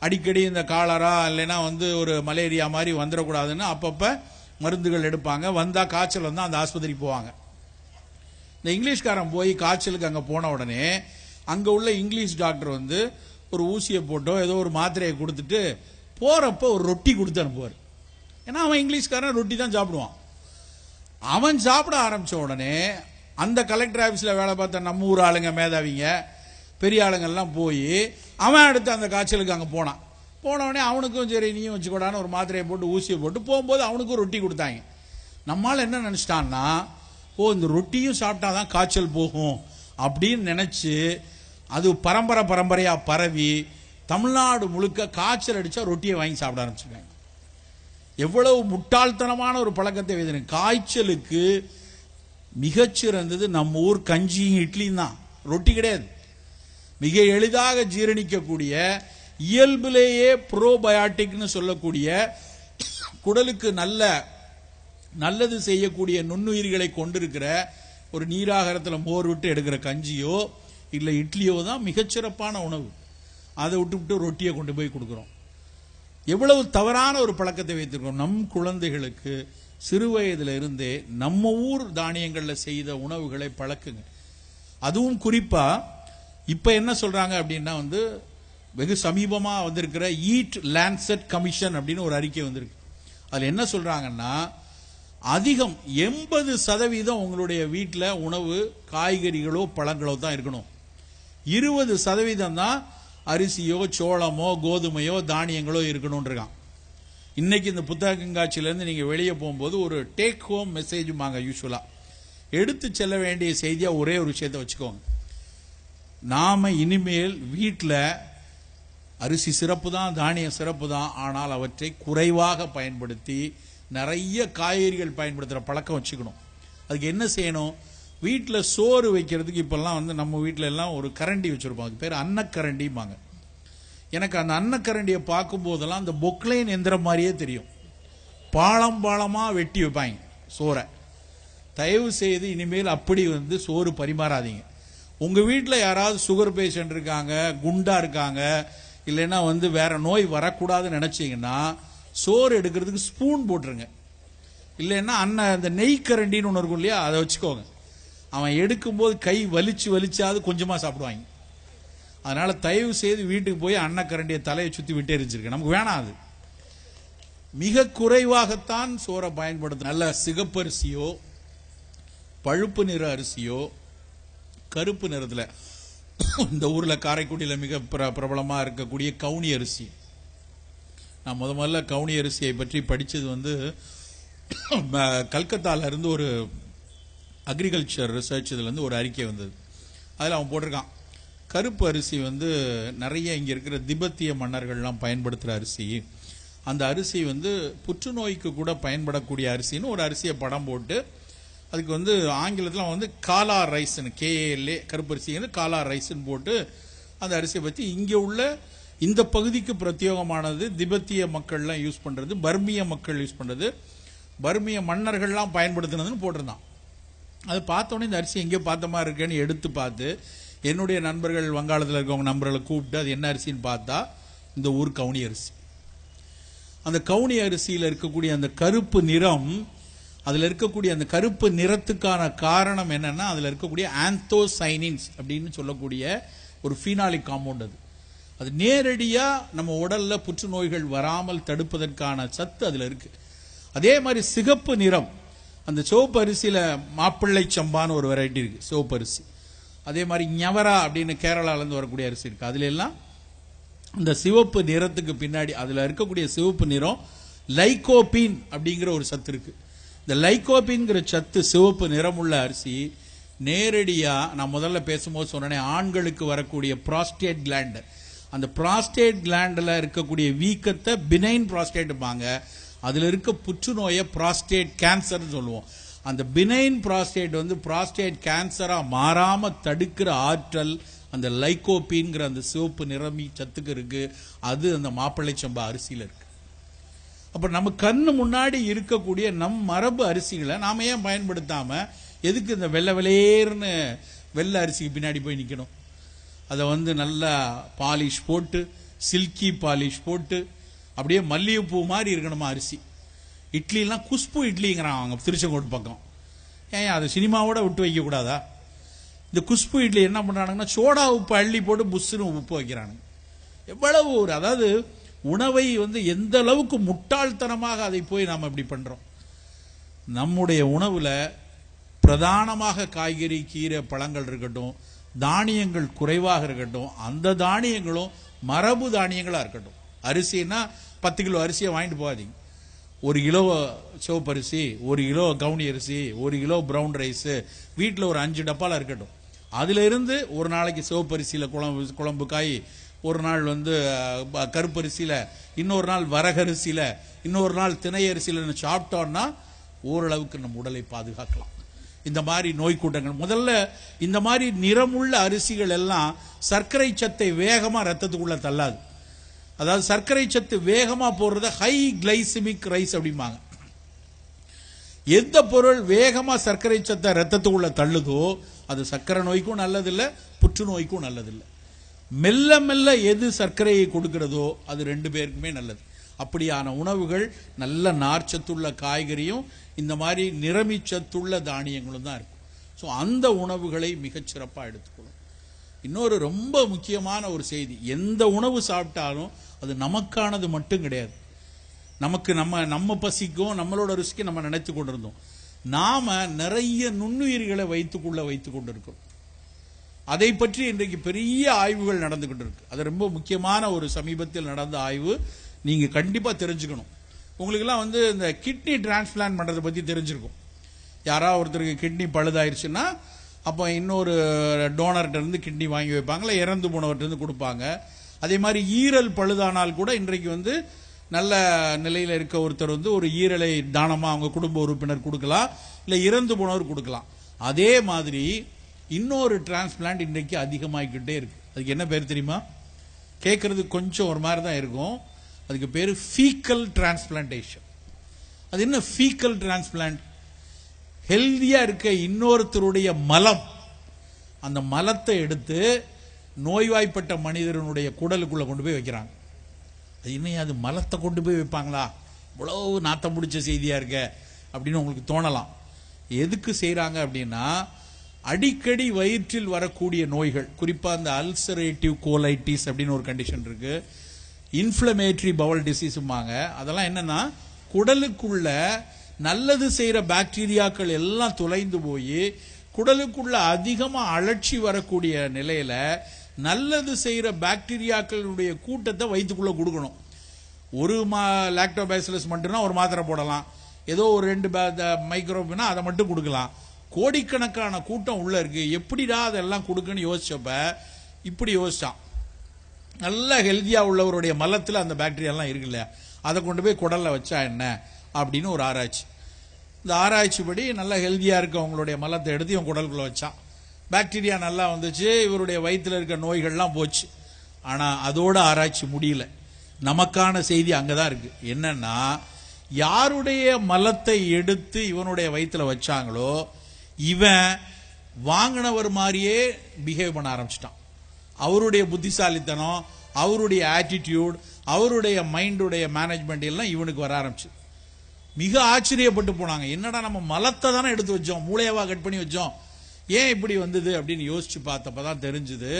S1: அடிக்கடி இந்த காலரா இல்லைன்னா வந்து ஒரு மலேரியா மாதிரி வந்துடக்கூடாதுன்னு அப்பப்ப மருந்துகள் எடுப்பாங்க. வந்தா காய்ச்சல் வந்தா அந்த ஆஸ்பத்திரிக்கு போவாங்க. இந்த இங்கிலீஷ்காரன் போய் காய்ச்சலுக்கு அங்க போன உடனே அங்க உள்ள இங்கிலீஷ் டாக்டர் வந்து ஒரு ஊசியை போட்டோ ஏதோ ஒரு மாத்திரையை கொடுத்துட்டு போறப்ப ஒரு ரொட்டி கொடுத்து அனுப்புவார். ஏன்னா அவன் இங்கிலீஷ்காரன் ரொட்டி தான் சாப்பிடுவான். அவன் சாப்பிட ஆரம்பிச்ச உடனே அந்த கலெக்டர் ஆபீஸ்ல வேலை பார்த்த நம்ம ஊர் ஆளுங்க, மேதாவிங்க, பெரிய ஆளுங்கள்லாம் போய் அவன் அடுத்து அந்த காய்ச்சலுக்கு அங்க போனான். போனவனே அவனுக்கும் சரி நீயும் வச்சுக்கூடான்னு ஒரு மாத்திரையை போட்டு ஊசியை போட்டு போகும்போது அவனுக்கும் ரொட்டி கொடுத்தாங்க. நம்மால என்ன நினைச்சிட்டான்னா, ஓ இந்த ரொட்டியும் சாப்பிட்டாதான் காய்ச்சல் போகும் அப்படின்னு நினைச்சு அது பரம்பரையா பரவி தமிழ்நாடு முழுக்க காய்ச்சல் அடிச்சா ரொட்டியை வாங்கி சாப்பிட ஆரம்பிச்சிருக்காங்க. எவ்வளவு முட்டாள்தனமான ஒரு பழக்கத்தை வைத்து. காய்ச்சலுக்கு மிகச்சிறந்தது நம்ம ஊர் கஞ்சியும் இட்லியும் தான், ரொட்டி கிடையாது. மிக எளிதாக ஜீரணிக்கக்கூடிய, இயல்பிலேயே ப்ரோபயாட்டிக்னு சொல்லக்கூடிய, குடலுக்கு நல்லது செய்யக்கூடிய நுண்ணுயிர்களை கொண்டிருக்கிற ஒரு நீராகாரத்தில் மோர் விட்டு எடுக்கிற கஞ்சியோ இல்லை இட்லியோ தான் மிகச்சிறப்பான உணவு. அதை விட்டு ரொட்டியை கொண்டு போய் கொடுக்குறோம். எவ்வளவு தவறான ஒரு பழக்கத்தை வைத்திருக்கோம். நம் குழந்தைகளுக்கு சிறு வயதுல இருந்தே நம்ம ஊர் தானியங்கள்ல செய்த உணவுகளை பழக்குங்க. அதுவும் குறிப்பா இப்ப என்ன சொல்றாங்க அப்படின்னா வந்து வெகு சமீபமா வந்திருக்கிற ஈட் லான்செட் கமிஷன் அப்படின்னு ஒரு அறிக்கை வந்திருக்கு. அதுல என்ன சொல்றாங்கன்னா, அதிகம் 80% உங்களுடைய வீட்டில் உணவு காய்கறிகளோ பழங்களோ தான் இருக்கணும். 20% தான் அரிசியோ சோளமோ கோதுமையோ தானியங்களோ இருக்கணும் இருக்கான். இன்னைக்கு இந்த புத்தக கண்காட்சியிலேருந்து நீங்க வெளியே போகும்போது ஒரு டேக் ஹோம் மெசேஜ் வாங்க. யூஸ்வலா எடுத்து செல்ல வேண்டிய செய்தியா ஒரே ஒரு விஷயத்தை வச்சுக்கோங்க. நாம இனிமேல் வீட்டில் அரிசி சிறப்பு தான், தானியம் சிறப்பு தான், ஆனால் அவற்றை குறைவாக பயன்படுத்தி நிறைய காய்கறிகள் பயன்படுத்துகிற பழக்கம் வச்சுக்கணும். அதுக்கு என்ன செய்யணும்? வீட்டில் சோறு வைக்கிறதுக்கு இப்பெல்லாம் வந்து நம்ம வீட்டில எல்லாம் ஒரு கரண்டி வச்சிருப்போம், அதுக்கு பேர் அன்னக்கரண்டிம்பாங்க. எனக்கு அந்த அன்னக்கரண்டியை பார்க்கும் போதெல்லாம் அந்த பொக்லைன் எந்திரம் மாதிரியே தெரியும். பாளமா வெட்டி வைப்பாங்க சோறை. தயவு செய்து இனிமேல் அப்படி வந்து சோறு பரிமாறாதீங்க. உங்க வீட்டில் யாராவது சுகர் பேஷண்ட் இருக்காங்க, குண்டா இருக்காங்க, இல்லைன்னா வந்து வேற நோய் வரக்கூடாதுன்னு நினைச்சீங்கன்னா சோறு எடுக்கிறதுக்கு ஸ்பூன் போட்டுருங்க. இல்லைன்னா அந்த நெய் கரண்டின்னு ஒன்று இருக்கும் இல்லையா, அதை வச்சுக்கோங்க. அவன் எடுக்கும்போது கை வலிச்சாவது கொஞ்சமா சாப்பிடுவாங்க. அதனால தயவு செய்து வீட்டுக்கு போய் அன்னக்கரண்டியை தலையை சுத்தி விட்டு எரிஞ்சிருக்க, நமக்கு வேணாம். அது மிக குறைவாகத்தான் சோறை பயன்படுத்த. நல்ல சிகப்பரிசியோ பழுப்பு நிற அரிசியோ கருப்பு நிறத்துல, இந்த ஊர்ல காரைக்குடியில் மிக பிரபலமா இருக்கக்கூடிய கவுனி அரிசி. நான் முதல்ல கவுனி அரிசியை பற்றி படிச்சது வந்து கல்கத்தால இருந்து ஒரு அக்ரிகல்ச்சர் ரிசர்ச் இதுல இருந்து ஒரு அறிக்கை வந்தது. அதில் அவன் போட்டிருக்கான், கருப்பு அரிசி வந்து நிறைய இங்க இருக்கிற திபெத்திய மன்னர்கள்லாம் பயன்படுத்துற அரிசி. அந்த அரிசி வந்து புற்றுநோய்க்கு கூட பயன்படக்கூடிய அரிசின்னு ஒரு அரிசியை படம் போட்டு அதுக்கு வந்து ஆங்கிலத்தில் வந்து காலா ரைஸ்ன்னு, KALA கருப்பு அரிசி காலா ரைஸ்ன்னு போட்டு அந்த அரிசியை பற்றி இங்கே உள்ள இந்த பகுதிக்கு பிரத்யேகமானது. திபெத்திய மக்கள்லாம் யூஸ் பண்றது, பர்மிய மக்கள் யூஸ் பண்றது, பர்மிய மன்னர்கள்லாம் பயன்படுத்தினதுன்னு போட்டிருந்தான். அது பார்த்தோன்னே இந்த அரிசி எங்கேயோ பார்த்த மாதிரி இருக்கேன்னு எடுத்து பார்த்து என்னுடைய நண்பர்கள் வங்காளத்தில் இருக்கவங்க நண்பர்களை கூப்பிட்டு அது என்ன அரிசின்னு பார்த்தா இந்த ஊர் கவுனி அரிசி. அந்த கவுனி அரிசியில் இருக்கக்கூடிய அந்த கருப்பு நிறம், அதில் இருக்கக்கூடிய அந்த கருப்பு நிறத்துக்கான காரணம் என்னன்னா அதில் இருக்கக்கூடிய ஆந்தோசைனின்ஸ் அப்படின்னு சொல்லக்கூடிய ஒரு ஃபீனாலிக் காம்பவுண்ட். அது நேரடியாக நம்ம உடல்ல புற்றுநோய்கள் வராமல் தடுப்பதற்கான சத்து அதில் இருக்கு. அதே மாதிரி சிகப்பு நிறம், அந்த சிவப்பு அரிசியில மாப்பிள்ளை சம்பான்னு ஒரு வெரைட்டி இருக்கு சிவப்பு அரிசி. அதே மாதிரி ஞவரா அப்படின்னு கேரளாலேருந்து வரக்கூடிய அரிசி இருக்கு. அதுல எல்லாம் இந்த சிவப்பு நிறத்துக்கு பின்னாடி அதுல இருக்கக்கூடிய சிவப்பு நிறம் லைகோபின் அப்படிங்கிற ஒரு சத்து இருக்கு. இந்த லைகோபின்ங்கிற சத்து சிவப்பு நிறமுள்ள அரிசி நேரடியா நான் முதல்ல பேசும்போது சொன்னேன், ஆண்களுக்கு வரக்கூடிய ப்ராஸ்டேட் கிளாண்ட், அந்த ப்ராஸ்டேட் கிளாண்ட்ல இருக்கக்கூடிய வீக்கத்தை பினைன் ப்ராஸ்டேட்பாங்க. அதுல இருக்க புற்றுநோயை ப்ராஸ்டேட் கேன்சர் சொல்லுவோம். அந்த பினைன் ப்ராஸ்டேட் வந்து ப்ராஸ்டேட் கேன்சரா மாறாம தடுக்கிற ஆற்றல் அந்த லைகோபின்ங்கிற அந்த சிவப்பு நிறமி சத்துக்கு இருக்கு. அது அந்த மாப்பிள்ளை சம்பா அரிசியில இருக்கு. அப்ப நம்ம கண்ணு முன்னாடி இருக்கக்கூடிய நம் மரபு அரிசிகளை நாம ஏன் பயன்படுத்தாம எதுக்கு இந்த வெள்ளை வெளேர்னு வெள்ளை அரிசிக்கு பின்னாடி போய் நிக்கணும்? அதை வந்து நல்லா பாலிஷ் போட்டு, சில்கி பாலிஷ் போட்டு, அப்படியே மல்லிகைப்பூ மாதிரி இருக்கணுமா அரிசி. இட்லிலாம் குஷ்பு இட்லிங்கிறான் அவங்க திருச்செங்கோடு பக்கம். ஏன் அது சினிமாவோட விட்டு வைக்க கூடாதா? இந்த குஷ்பு இட்லி என்ன பண்றானுங்கன்னா சோடா உப்பு அள்ளி போட்டு புஷ்ஷுன்னு உப்பு வைக்கிறானுங்க. எவ்வளவு ஒரு, அதாவது உணவை வந்து எந்த அளவுக்கு முட்டாள்தனமாக அதை போய் நாம் இப்படி பண்றோம். நம்முடைய உணவுல பிரதானமாக காய்கறி, கீரை, பழங்கள் இருக்கட்டும், தானியங்கள் குறைவாக இருக்கட்டும், அந்த தானியங்களும் மரபு தானியங்களா இருக்கட்டும். அரிசின்னா 10 கிலோ அரிசியை வாங்கிட்டு போகாதீங்க. 1 கிலோ சிவப்பு அரிசி, 1 கிலோ கவுனி அரிசி, 1 கிலோ பிரவுன் ரைஸ் வீட்டில் ஒரு 5 டப்பால இருக்கட்டும். அதுல இருந்து ஒரு நாளைக்கு சிவப்பு அரிசியில குழம்பு காய், ஒரு நாள் வந்து கருப்பரிசியில, இன்னொரு நாள் வரகரிசியில, இன்னொரு நாள் திணை அரிசியில சாப்பிட்டோம்னா ஓரளவுக்கு நம்ம உடலை பாதுகாக்கலாம். இந்த மாதிரி நோய் கூட்டங்கள் முதல்ல இந்த மாதிரி நிறமுள்ள அரிசிகள் எல்லாம் சர்க்கரை சத்தை வேகமா ரத்தத்துக்குள்ள தள்ளாது. அதாவது சர்க்கரை சத்து வேகமா போடுறத ஹை கிளைசிமிக் ரைஸ் அப்படிம்பாங்க. எந்த பொருள் வேகமா சர்க்கரை சத்தை ரத்தத்துக்குள்ள தள்ளுதோ அது சர்க்கரை நோய்க்கும் நல்லதில்லை, புற்றுநோய்க்கும் நல்லதில்லை. மெல்ல மெல்ல எது சர்க்கரையை கொடுக்கிறதோ அது 2 பேருக்குமே நல்லது. அப்படியான உணவுகள் நல்ல நார்ச்சத்துள்ள காய்கறியும் இந்த மாதிரி நிறமிச்சத்துள்ள தானியங்களும் தான் இருக்கும். ஸோ அந்த உணவுகளை மிகச்சிறப்பாக எடுத்துக்கணும். இன்னொரு ரொம்ப முக்கியமான ஒரு செய்தி, எந்த உணவு சாப்பிட்டாலும் அது நமக்கானது மட்டும் கிடையாது. நமக்கு நம்ம பசிக்கும் நம்மளோட ருசிக்கு நம்ம நினைத்து கொண்டிருந்தோம். நாம நிறைய நுண்ணுயிர்களை வைத்துக் கொண்டிருக்கிறோம். அதை பற்றி இன்றைக்கு பெரிய ஆய்வுகள் நடந்து கொண்டிருக்கு. அது ரொம்ப முக்கியமான ஒரு சமீபத்தில் நடந்த ஆய்வு. நீங்க கண்டிப்பா தெரிஞ்சுக்கணும். உங்களுக்கெல்லாம் வந்து இந்த கிட்னி டிரான்ஸ்பிளான்ட் பண்றதை பத்தி தெரிஞ்சிருக்கும். யாராவது ஒருத்தருக்கு கிட்னி பழுதாயிருச்சுன்னா அப்போ இன்னொரு டோனர்கிட்ட இருந்து கிட்னி வாங்கி வைப்பாங்களா, இறந்து போனவர்கிட்ட இருந்து கொடுப்பாங்க. அதே மாதிரி ஈரல் பழுதானால் கூட இன்றைக்கு வந்து நல்ல நிலையில இருக்க ஒருத்தர் வந்து ஒரு ஈரலை தானமா அவங்க குடும்ப உறுப்பினர் கொடுக்கலாம், இல்ல இறந்து போனவர் கொடுக்கலாம். அதே மாதிரி இன்னொரு டிரான்ஸ்பிளான்ட் இன்றைக்கு அதிகமாகிக்கிட்டே இருக்கு. அதுக்கு என்ன பேர் தெரியுமா? கேட்கறது கொஞ்சம் ஒரு மாதிரி தான் இருக்கும். அதுக்கு பேரு ஃபீக்கல் டிரான்ஸ்பிளான்டேஷன். அது என்ன ஃபீக்கல் டிரான்ஸ்பிளான்ட்? ஹெல்தியா இருக்க இன்னொருத்தருடைய மலம், அந்த மலத்தை எடுத்து நோய்வாய்ப்பட்ட மனிதனுடைய குடலுக்குள்ள கொண்டு போய் வைக்கிறாங்க. அது இன்னும் அது மலத்தை கொண்டு போய் வைப்பாங்களா? இவ்வளவு நாத்தம் பிடிச்ச செய்தியா இருக்க அப்படின்னு உங்களுக்கு தோணலாம். எதுக்கு செய்யறாங்க அப்படின்னா, அடிக்கடி வயிற்றில் வரக்கூடிய நோய்கள், குறிப்பா இந்த அல்சரேட்டிவ் கோலைட்டிஸ் அப்படின்னு ஒரு கண்டிஷன் இருக்கு, இன்ஃப்ளமேட்டரி பவல் டிசீஸுமாங்க. அதெல்லாம் என்னன்னா குடலுக்குள்ள நல்லது செய்யற பாக்டீரியாக்கள் எல்லாம் தொலைந்து போய் குடலுக்குள்ள அதிகமா அழற்சி வரக்கூடிய நிலையில நல்லது செய்யற பாக்டீரியாக்களுடைய கூட்டத்தை வயிற்றுக்குள்ள கொடுக்கணும். ஒரு லாக்டோபேசிலஸ் மட்டும்னா ஒரு மாத்திரை போடலாம், ஏதோ ஒரு 2 மைக்ரோபினா அதை மட்டும் கொடுக்கலாம். கோடிக்கணக்கான கூட்டம் உள்ள இருக்கு, எப்படிடா அதெல்லாம் கொடுக்குன்னு யோசிச்சப்ப இப்படி யோசிச்சான். நல்ல ஹெல்தியா உள்ளவருடைய மலத்துல அந்த பாக்டீரியா எல்லாம் இருக்குல்ல, அதை கொண்டு போய் குடல்ல வச்சா என்ன அப்படின்னு ஒரு ஆராய்ச்சி. இந்த ஆராய்ச்சிப்படி நல்ல ஹெல்தியா இருக்க அவங்களுடைய மலத்தை எடுத்து இவன் குடலுக்குள்ள வச்சான். பாக்டீரியா நல்லா வந்துச்சு, இவருடைய வயிற்றுல இருக்க நோய்கள்லாம் போச்சு. ஆனா அதோட ஆராய்ச்சி முடியல. நமக்கான செய்தி அங்கதான் இருக்கு. என்னன்னா, யாருடைய மலத்தை எடுத்து இவனுடைய வயிற்றுல வச்சாங்களோ இவன் வாங்கினவர் மாதிரியே பிஹேவ் பண்ண ஆரம்பிச்சிட்டான். அவருடைய புத்திசாலித்தனம், அவருடைய ஆட்டிடியூட், அவருடைய மைண்டுடைய மேனேஜ்மெண்ட் எல்லாம் இவனுக்கு வர ஆரம்பிச்சு. மிக ஆச்சரியப்பட்டு போனாங்க. என்னடா நம்ம மலத்தை தானே எடுத்து வச்சோம், மூளையவா கட் பண்ணி வச்சோம், ஏன் இப்படி வந்தது அப்படின்னு யோசிச்சு பார்த்தப்பதான் தெரிஞ்சது,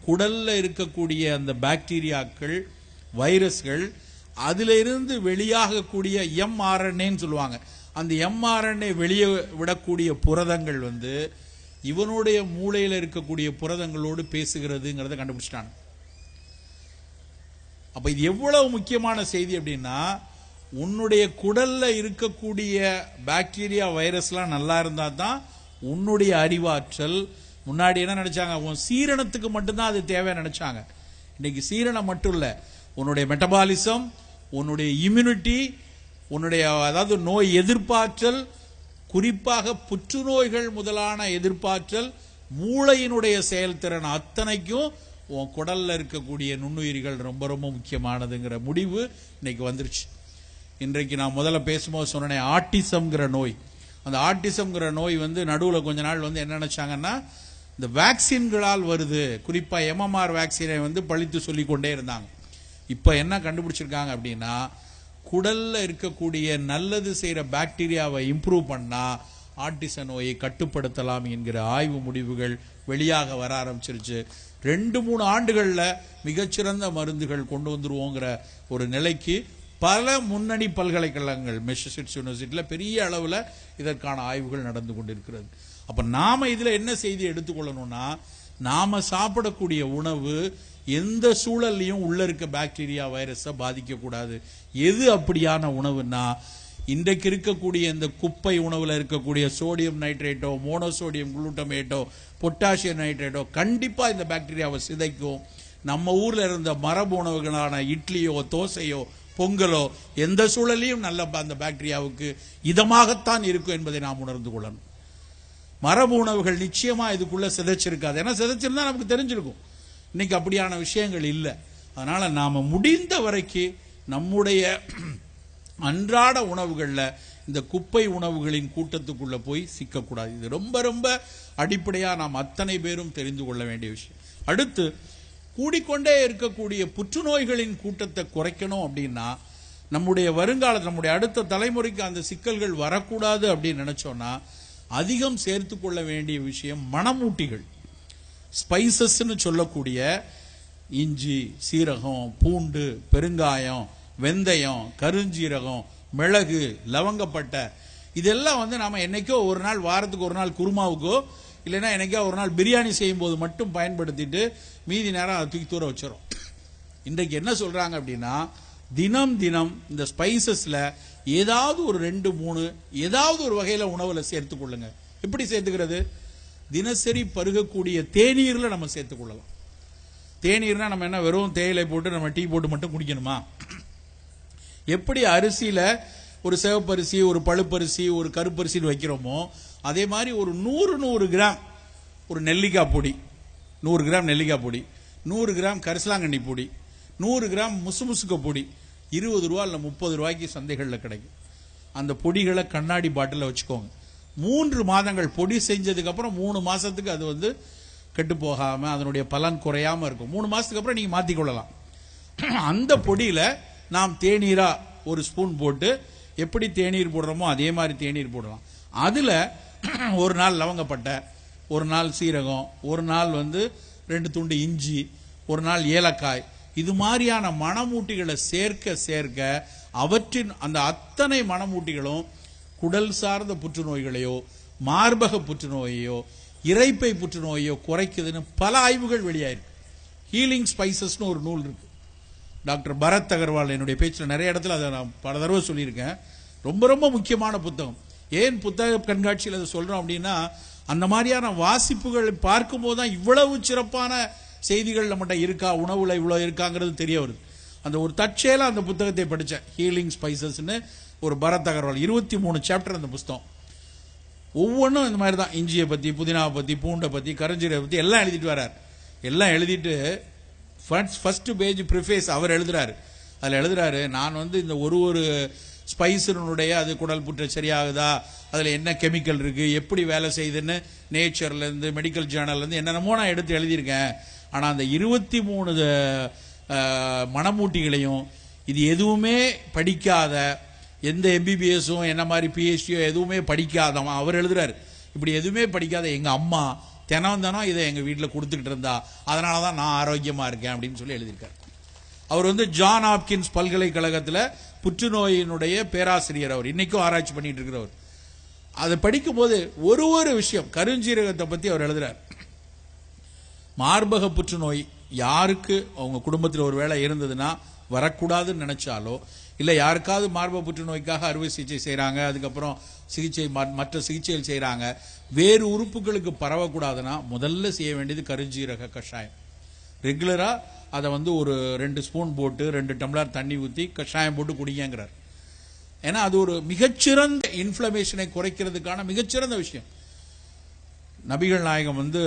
S1: குடல்ல இருக்கக்கூடிய அந்த பாக்டீரியாக்கள், வைரஸ்கள், அதுல இருந்து வெளியாகக்கூடிய mRNA சொல்லுவாங்க. அந்த mRNA வெளியே விடக்கூடிய புரதங்கள் இவனுடைய மூளையில இருக்கக்கூடிய புரதங்களோடு பேசுகிறதுங்கிறத கண்டுபிடிச்சிட்டாங்க. அப்ப இது எவ்வளவு முக்கியமான செய்தி அப்படின்னா, உன்னுடைய குடல்ல இருக்கக்கூடிய பாக்டீரியா வைரஸ்லாம் நல்லா இருந்தா தான் உன்னுடைய அறிவாற்றல். முன்னாடி என்ன நினைச்சாங்க, உன் சீரணத்துக்கு மட்டும்தான் அது தேவை நினைச்சாங்க. இன்னைக்கு சீரணம் மட்டும் இல்ல, உன்னுடைய மெட்டபாலிசம், உன்னுடைய இம்யூனிட்டி, உன்னுடைய அதாவது நோய் எதிர்ப்பாற்றல், குறிப்பாக புற்றுநோய்கள் முதலான எதிர்ப்பாற்றல், மூளையினுடைய செயல்திறன் அத்தனைக்கும் உன் குடல்ல இருக்கக்கூடிய நுண்ணுயிரிகள் ரொம்ப ரொம்ப முக்கியமானதுங்கிற முடிவு இன்னைக்கு வந்துருச்சு. இன்றைக்கு நான் முதல்ல பேசும்போது சொன்னேன், ஆட்டிசம்ங்கிற நோய். அந்த ஆட்டிசம்ங்கிற நோய் நடுவில் கொஞ்ச நாள் என்ன நினைச்சாங்கன்னா, இந்த வேக்சின்களால் வருது, குறிப்பா MMR வேக்சினை பழித்து சொல்லிக் கொண்டே இருந்தாங்க. இப்ப என்ன கண்டுபிடிச்சிருக்காங்க அப்படின்னா, குடல்ல இருக்கக்கூடிய நல்லது செய்யற பாக்டீரியாவை இம்ப்ரூவ் பண்ணா ஆட்டிச நோயை கட்டுப்படுத்தலாம் என்கிற ஆய்வு முடிவுகள் வெளியாக வர ஆரம்பிச்சிருச்சு. 2-3 ஆண்டுகள்ல மிகச்சிறந்த மருந்துகள் கொண்டு வந்துருவோங்கிற ஒரு நிலைக்கு பல முன்னணி பல்கலைக்கழகங்கள், மெசச்சூசெட்ஸ் யூனிவர்சிட்டியில பெரிய அளவுல இதற்கான ஆய்வுகள் நடந்து கொண்டிருக்கிறது. அப்ப நாம இதுல என்ன செய்தி எடுத்துக்கொள்ளணும்னா, நாம சாப்பிடக்கூடிய உணவு எந்த சூழல்லையும் உள்ள இருக்க பாக்டீரியா வைரஸ பாதிக்க கூடாது. எது அப்படியான உணவுன்னா, இன்றைக்கு இருக்கக்கூடிய இந்த குப்பை உணவுல இருக்கக்கூடிய சோடியம் நைட்ரேட்டோ, மோனோசோடியம் குளூட்டமேட்டோ, பொட்டாசியம் நைட்ரேட்டோ கண்டிப்பா இந்த பாக்டீரியாவை சிதைக்கும். நம்ம ஊர்ல இருந்த மரபு உணவுகளான இட்லியோ, தோசையோ, பொங்கலோ எந்த சூழலையும் நல்ல அந்த பாக்டீரியாவுக்கு இதமாகத்தான் இருக்கும் என்பதை நாம் உணர்ந்து கொள்ளணும். மரபு உணவுகள் நிச்சயமா இதுக்குள்ள சிதைச்சிருக்காது. ஏன்னா சிதைச்சிருந்தா நமக்கு தெரிஞ்சிருக்கும். இன்னைக்கு அப்படியான விஷயங்கள் இல்லை. அதனால நாம முடிந்த வரைக்கும் நம்முடைய அன்றாட உணவுகள்ல இந்த குப்பை உணவுகளின் கூட்டத்துக்குள்ள போய் சிக்கக்கூடாது. இது ரொம்ப ரொம்ப அடிப்படையா நாம் அத்தனை பேரும் தெரிந்து கொள்ள வேண்டிய விஷயம். அடுத்து, கூடிக்கொண்டே இருக்கக்கூடிய புற்றுநோய்களின் கூட்டத்தை குறைக்கணும் அப்படின்னா, நம்முடைய வருங்காலத்தில் நம்முடைய அடுத்த தலைமுறைக்கு அந்த சிக்கல்கள் வரக்கூடாது அப்படின்னு நினைச்சோம்னா, அதிகம் சேர்த்து கொள்ள வேண்டிய விஷயம் மணமூட்டிகள். ஸ்பைசஸ்ன்னு சொல்லக்கூடிய இஞ்சி, சீரகம், பூண்டு, பெருங்காயம், வெந்தயம், கருஞ்சீரகம், மிளகு, லவங்கப்பட்டை, இதெல்லாம் நாம என்னைக்கோ ஒரு நாள், வாரத்துக்கு ஒரு நாள் குருமாவுக்கோ இல்லைன்னா என்னைக்கோ ஒரு நாள் பிரியாணி செய்யும் போது மட்டும் பயன்படுத்திட்டு மீதி நேரம் அதை தூக்கி தூர வச்சிடும். இன்றைக்கு என்ன சொல்றாங்க அப்படின்னா, தினம் தினம் இந்த ஸ்பைசஸ்ல ஏதாவது ஒரு 2-3 ஏதாவது ஒரு வகையில உணவுல சேர்த்துக் கொள்ளுங்க. எப்படி சேர்த்துக்கிறது? தினசரி பருகக்கூடிய தேநீர்ல நம்ம சேர்த்துக் கொள்ளலாம். தேநீர்னா நம்ம என்ன வெறும் தேயிலை போட்டு நம்ம டீ போட்டு மட்டும் குடிக்கணுமா? எப்படி அரிசியில ஒரு சிவப்பரிசி, ஒரு பழுப்பரிசி, ஒரு கருப்பரிசி வைக்கிறோமோ, அதே மாதிரி ஒரு 100 கிராம் ஒரு நெல்லிக்காய் பொடி, 100 கிராம் நெல்லிக்காய் பொடி, 100 கிராம் கரிசலாங்கண்ணி பொடி, 100 கிராம் முசுமுசுக்க பொடி 20 ரூபா இல்ல 30 ரூபாய்க்கு சந்தைகளில் கிடைக்கும். அந்த பொடிகளை கண்ணாடி பாட்டில வச்சுக்கோங்க. 3 மாதங்கள் பொடி செஞ்சதுக்கு அப்புறம் 3 மாசத்துக்கு அது கெட்டு போகாம அதனுடைய பலன் குறையாம இருக்கும். 3 மாசத்துக்கு அப்புறம் நீங்க மாத்திக்கொள்ளலாம். அந்த பொடியில நாம் தேநீரா ஒரு ஸ்பூன் போட்டு, எப்படி தேநீர் போடுறோமோ அதே மாதிரி தேநீர் போடலாம். அதுல ஒரு நாள் லவங்கப்பட்டை, ஒரு நாள் சீரகம், ஒரு நாள் 2 துண்டு இஞ்சி, ஒரு நாள் ஏலக்காய், இது மாதிரியான மணமூட்டிகளை சேர்க்க சேர்க்க அவற்றின் அந்த அத்தனை மணமூட்டிகளும் குடல் சார்ந்த புற்றுநோய்களையோ, மார்பக புற்றுநோயையோ, இரைப்பை புற்றுநோயையோ குறைக்குதுன்னு பல ஆய்வுகள் வெளியாயிருக்கு. ஹீலிங் ஸ்பைசஸ்னு ஒரு நூல் இருக்கு. டாக்டர் பரத் அகர்வால் என்னுடைய பேச்சில் நிறைய இடத்துல அதை நான் பல தடவை சொல்லியிருக்கேன். ரொம்ப ரொம்ப முக்கியமான புத்தகம். ஏன் புத்தக கண்காட்சியில் அதை சொல்றோம் அப்படின்னா, அந்த மாதிரியான வாசிப்புகள் பார்க்கும்போது தான் இவ்வளவு சிறப்பான செய்திகள் நம்மகிட்ட இருக்கா, உணவுல இவ்வளவு இருக்காங்கிறது தெரிய வருது. அந்த ஒரு தற்செயலா அந்த புத்தகத்தை படித்தேன். ஹீலிங் ஸ்பைசஸ்ன்னு ஒரு பரத் அகர்வால், 23 சாப்டர் அந்த புத்தகம். ஒவ்வொன்றும் இந்த மாதிரி தான். இஞ்சியை பத்தி, புதினாவை பத்தி, பூண்டை பத்தி, கருஞ்சீரகத்தை பத்தி எல்லாம் எழுதிட்டு வர்றார். எல்லாம் எழுதிட்டு ஃபர்ஸ்ட் பேஜ் ப்ரிஃபேஸ் அவர் எழுதுறாரு. அதில் எழுதுறாரு, நான் வந்து இந்த ஒரு ஸ்பைஸினுடைய அது குடல் புற்று சரியாகுதா, அதில் என்ன கெமிக்கல் இருக்கு, எப்படி வேலை செய்யுதுன்னு நேச்சர்லேருந்து மெடிக்கல் ஜேர்னல்லேருந்து என்னென்னமோ நான் எடுத்து எழுதியிருக்கேன். ஆனால் அந்த 23 மணமூட்டிகளையும் இது எதுவுமே படிக்காத, எந்த எம்பிபிஎஸும் என்ன மாதிரி பிஹெச்டியோ எதுவுமே படிக்காதவன் அவர் எழுதுறாரு. இப்படி எதுவுமே படிக்காத எங்கள் அம்மா தினம் இதை எங்கள் வீட்டில் கொடுத்துக்கிட்டு இருந்தா, அதனால தான் நான் ஆரோக்கியமாக இருக்கேன் அப்படின்னு சொல்லி எழுதியிருக்காரு. அவர் வந்து ஜான் ஹாப்கின்ஸ் பல்கலைக்கழகத்தில் புற்றுநோயினுடைய பேராசிரியர். அவர் இன்னைக்கும் ஆராய்ச்சி பண்ணிட்டு இருக்கிறவர். அதை படிக்கும் போது ஒரு விஷயம் கருஞ்சீரகத்தை பற்றி அவர் எழுதுறார். மார்பக புற்றுநோய் யாருக்கு அவங்க குடும்பத்தில் ஒரு வேளை இருந்ததுன்னா வரக்கூடாதுன்னு நினைச்சாலோ, இல்லை யாருக்காவது மார்பக புற்றுநோய்க்காக அறுவை சிகிச்சை செய்கிறாங்க, அதுக்கப்புறம் மற்ற சிகிச்சைகள் செய்கிறாங்க, வேறு உறுப்புகளுக்கு பரவக்கூடாதுன்னா முதல்ல செய்ய வேண்டியது கருஞ்சீரக கஷாயம். ரெகுலராக அதை வந்து ஒரு 2 ஸ்பூன் போட்டு 2 டம்ளர் தண்ணி ஊற்றி கஷாயம் போட்டு குடிங்கிறார். ஏன்னா அது ஒரு மிகச்சிறந்த இன்ஃப்ளமேஷனை குறைக்கிறதுக்கான மிகச்சிறந்த விஷயம். நபிகள் நாயகம் வந்து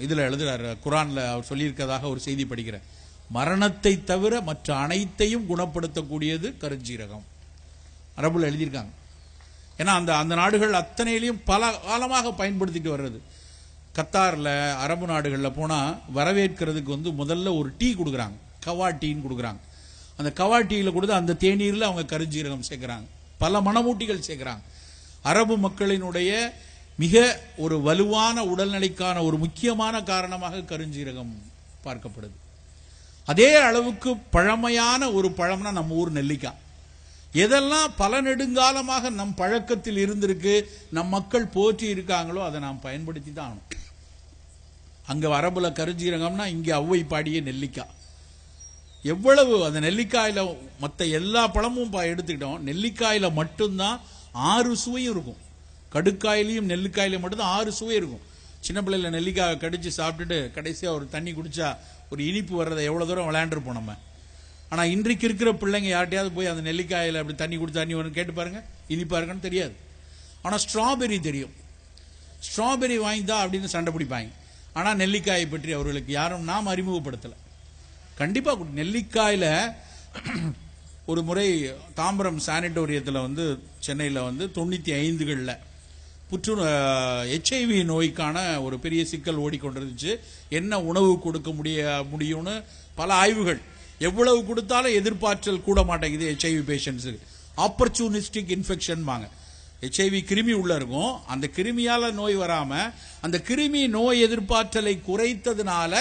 S1: இதில் எழுதுறாரு, குரான்ல அவர் சொல்லியிருக்கிறதாக ஒரு செய்தி படிக்கிறேன். மரணத்தை தவிர மற்ற அனைத்தையும் குணப்படுத்தக்கூடியது கருஞ்சீரகம். அரபுல எழுதியிருக்காங்க. ஏன்னா அந்த நாடுகள் அத்தனையிலையும் பல காலமாக பயன்படுத்திட்டு வர்றது. கத்தாரில் அரபு நாடுகளில் போனால் வரவேற்கிறதுக்கு வந்து முதல்ல ஒரு டீ கொடுக்குறாங்க, கவா டீன்னு கொடுக்குறாங்க. அந்த கவா டீயில் கொடுத்து அந்த தேநீரில் அவங்க கருஞ்சீரகம் சேர்க்குறாங்க, பல மணமூட்டிகள் சேர்க்குறாங்க. அரபு மக்களினுடைய மிக ஒரு வலுவான உடல்நிலைக்கான ஒரு முக்கியமான காரணமாக கருஞ்சீரகம் பார்க்கப்படுது. அதே அளவுக்கு பழமையான ஒரு பழம்னா நம்ம ஊர் நெல்லிக்காய். எதெல்லாம் பல நெடுங்காலமாக நம் பழக்கத்தில் இருந்திருக்கு, நம் மக்கள் போற்றி இருக்காங்களோ அதை நாம் பயன்படுத்தி தான் ஆகணும். அங்க அரபுல கருஞ்சீரகம்னா இங்க ஔவை பாடிய நெல்லிக்காய். எவ்வளவு அந்த நெல்லிக்காயில மற்ற எல்லா பழமும் எடுத்துக்கிட்டோம், நெல்லிக்காயில மட்டும்தான் 6 சுவையும் இருக்கும். கடுக்காயிலையும் நெல்லிக்காயில மட்டும்தான் 6 சுவை இருக்கும். சின்ன பிள்ளைல நெல்லிக்காயை கடிச்சு சாப்பிட்டுட்டு கடைசியா ஒரு தண்ணி குடிச்சா ஒரு இனிப்பு வர்றதை எவ்வளவு தூரம் விளையாண்டுருப்போம் நம்ம. ஆனா இன்றைக்கு இருக்கிற பிள்ளைங்க யார்ட்டையாவது போய் அந்த நெல்லிக்காயில அப்படி தண்ணி குடிச்சு தண்ணி வரும்னு கேட்டு பாருங்க, இனிப்பா இருக்குன்னு தெரியாது. ஆனா ஸ்ட்ராபெரி தெரியும். ஸ்ட்ராபெரி வாங்கிதா அப்படின்னு சண்டை பிடிப்பாங்க. ஆனா நெல்லிக்காயை பற்றி அவர்களுக்கு யாரும் நாம் அறிமுகப்படுத்தல. கண்டிப்பா நெல்லிக்காயில ஒரு முறை தாம்பரம் சானிட்டோரியத்தில் வந்து சென்னையில் வந்து 95களில் HIV நோய்க்கான ஒரு பெரிய சிக்கல் ஓடிக்கொண்டிருந்துச்சு. என்ன உணவு கொடுக்க முடியும்னு பல ஆய்வுகள். எவ்வளவு கொடுத்தாலும் எதிர்பார்த்தல் கூட மாட்டேங்குது HIV பேஷண்ட்ஸுக்கு. ஆப்பர்ச்சுனிஸ்டிக் இன்ஃபெக்ஷன் வாங்க. HIV கிருமி உள்ள இருக்கும். அந்த கிருமியால நோய் வராம அந்த கிருமி நோய் எதிர்ப்பாற்றலை குறைத்ததுனால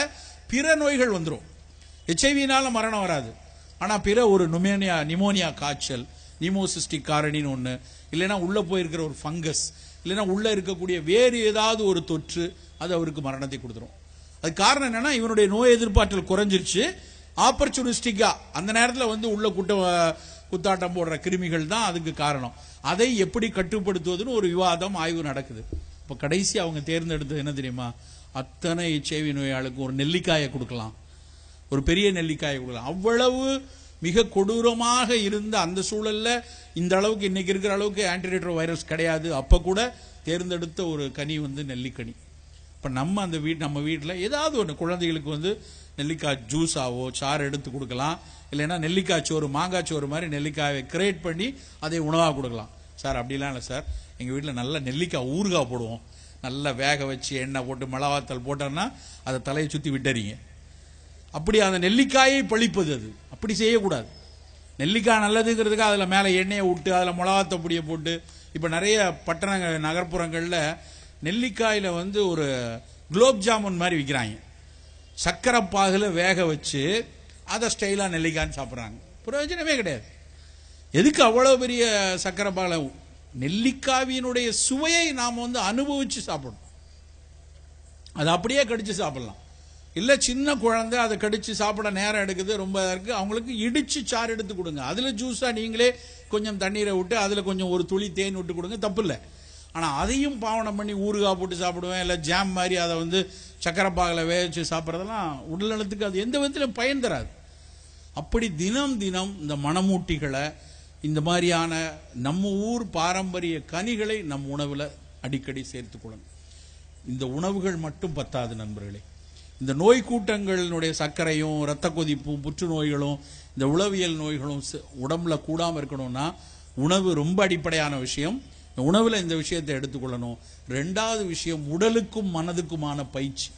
S1: பிற நோய்கள் வந்துடும். HIV மரணம் வராது. ஆனா பிற ஒரு நிமோனியா காய்ச்சல், நிமோசிஸ்டிக் காரணின்னு ஒண்ணு, இல்லைன்னா உள்ள போயிருக்கிற ஒரு ஃபங்கஸ், இல்லைன்னா உள்ள இருக்கக்கூடிய வேறு ஏதாவது ஒரு தொற்று அது அவருக்கு மரணத்தை கொடுத்துரும். அது காரணம் என்னன்னா இவனுடைய நோய் எதிர்ப்பாற்றல் குறைஞ்சிருச்சு. ஆப்பர்ச்சுனிஸ்டிக்கா அந்த நேரத்தில் வந்து உள்ள குத்தாட்டம் போடுற கிருமிகள் தான் அதுக்கு காரணம். அதை எப்படி கட்டுப்படுத்துவதுன்னு ஒரு விவாதம் ஆய்வு நடக்குது. இப்ப கடைசி அவங்க தேர்ந்தெடுத்தது என்ன தெரியுமா? அத்தனை HIV நோயாளுக்கு ஒரு நெல்லிக்காயை கொடுக்கலாம், ஒரு பெரிய நெல்லிக்காயை கொடுக்கலாம். அவ்வளவு மிக கொடூரமாக இருந்த அந்த சூழல்ல இந்த அளவுக்கு இன்னைக்கு இருக்கிற அளவுக்கு ஆன்டிரேட்ரோ வைரஸ் கிடையாது. அப்ப கூட தேர்ந்தெடுத்த ஒரு கனி வந்து நெல்லிக்கனி. இப்ப நம்ம நம்ம வீட்டில் ஏதாவது ஒன்று குழந்தைகளுக்கு வந்து நெல்லிக்காய் ஜூஸாவோ சாறு எடுத்து கொடுக்கலாம். இல்லைன்னா நெல்லிக்காய் சோறு, மாங்காய் சோறு மாதிரி நெல்லிக்காயை கிரேட் பண்ணி அதை உணவாக கொடுக்கலாம். சார் அப்படிலாம் இல்லை சார், எங்கள் வீட்டில் நல்ல நெல்லிக்காய் ஊறுகாய் போடுவோம், நல்லா வேக வச்சு எண்ணெய் போட்டு மிளகாத்தல் போட்டோம்னா அதை தலையை சுற்றி விட்டுறீங்க. அப்படி அந்த நெல்லிக்காயை பழிப்பது, அது அப்படி செய்யக்கூடாது. நெல்லிக்காய் நல்லதுங்கிறதுக்கு அதில் மேலே எண்ணெயை விட்டு அதில் மிளகாத்த பொடியை போட்டு, இப்போ நிறைய நகர்ப்புறங்களில் நெல்லிக்காயில் வந்து ஒரு குலோப் ஜாமுன் மாதிரி விற்கிறாங்க. சக்கரை பாகில் வேக வச்சு அதை ஸ்டைலாக நெல்லிக்காய்ன்னு சாப்பிட்றாங்க. பிரயோஜனமே கிடையாது. எதுக்கு அவ்வளோ பெரிய சக்கரை பாகில்? நெல்லிக்காவினுடைய சுவையை நாம் வந்து அனுபவிச்சு சாப்பிடணும். அதை அப்படியே கடிச்சு சாப்பிடலாம். இல்லை சின்ன குழந்தை அதை கடிச்சு சாப்பிட நேரம் எடுக்குது, ரொம்ப இருக்கு, அவங்களுக்கு இடிச்சு சாறு எடுத்து கொடுங்க. அதில் ஜூஸாக நீங்களே கொஞ்சம் தண்ணீரை விட்டு அதில் கொஞ்சம் ஒரு துளி தேன் விட்டு கொடுங்க, தப்பு இல்லை. ஆனால் அதையும் பாவனம் பண்ணி ஊறுகாய் போட்டு சாப்பிடுவேன், இல்லை ஜாம் மாதிரி அதை வந்து சக்கரைப்பாகில் வேவிச்சு சாப்பிட்றதெல்லாம் உடல் நலத்துக்கு அது எந்த விதத்திலும் பயன் தராது. அப்படி தினம் இந்த மணமூட்டிகளை, இந்த மாதிரியான நம்ம ஊர் பாரம்பரிய கனிகளை நம் உணவில் அடிக்கடி சேர்த்துக்கொள்ளணும். இந்த உணவுகள் மட்டும் பத்தாது நண்பர்களே. இந்த நோய் கூட்டங்களினுடைய சர்க்கரையும் இரத்த கொதிப்பும் புற்றுநோய்களும் இந்த உளவியல் நோய்களும் உடம்புல கூடாமல் இருக்கணும்னா உணவு ரொம்ப அடிப்படையான விஷயம். உணவுல இந்த விஷயத்தை எடுத்துக்கொள்ளணும். ரெண்டாவது விஷயம் உடலுக்கும் மனதுக்குமான பயிற்சி.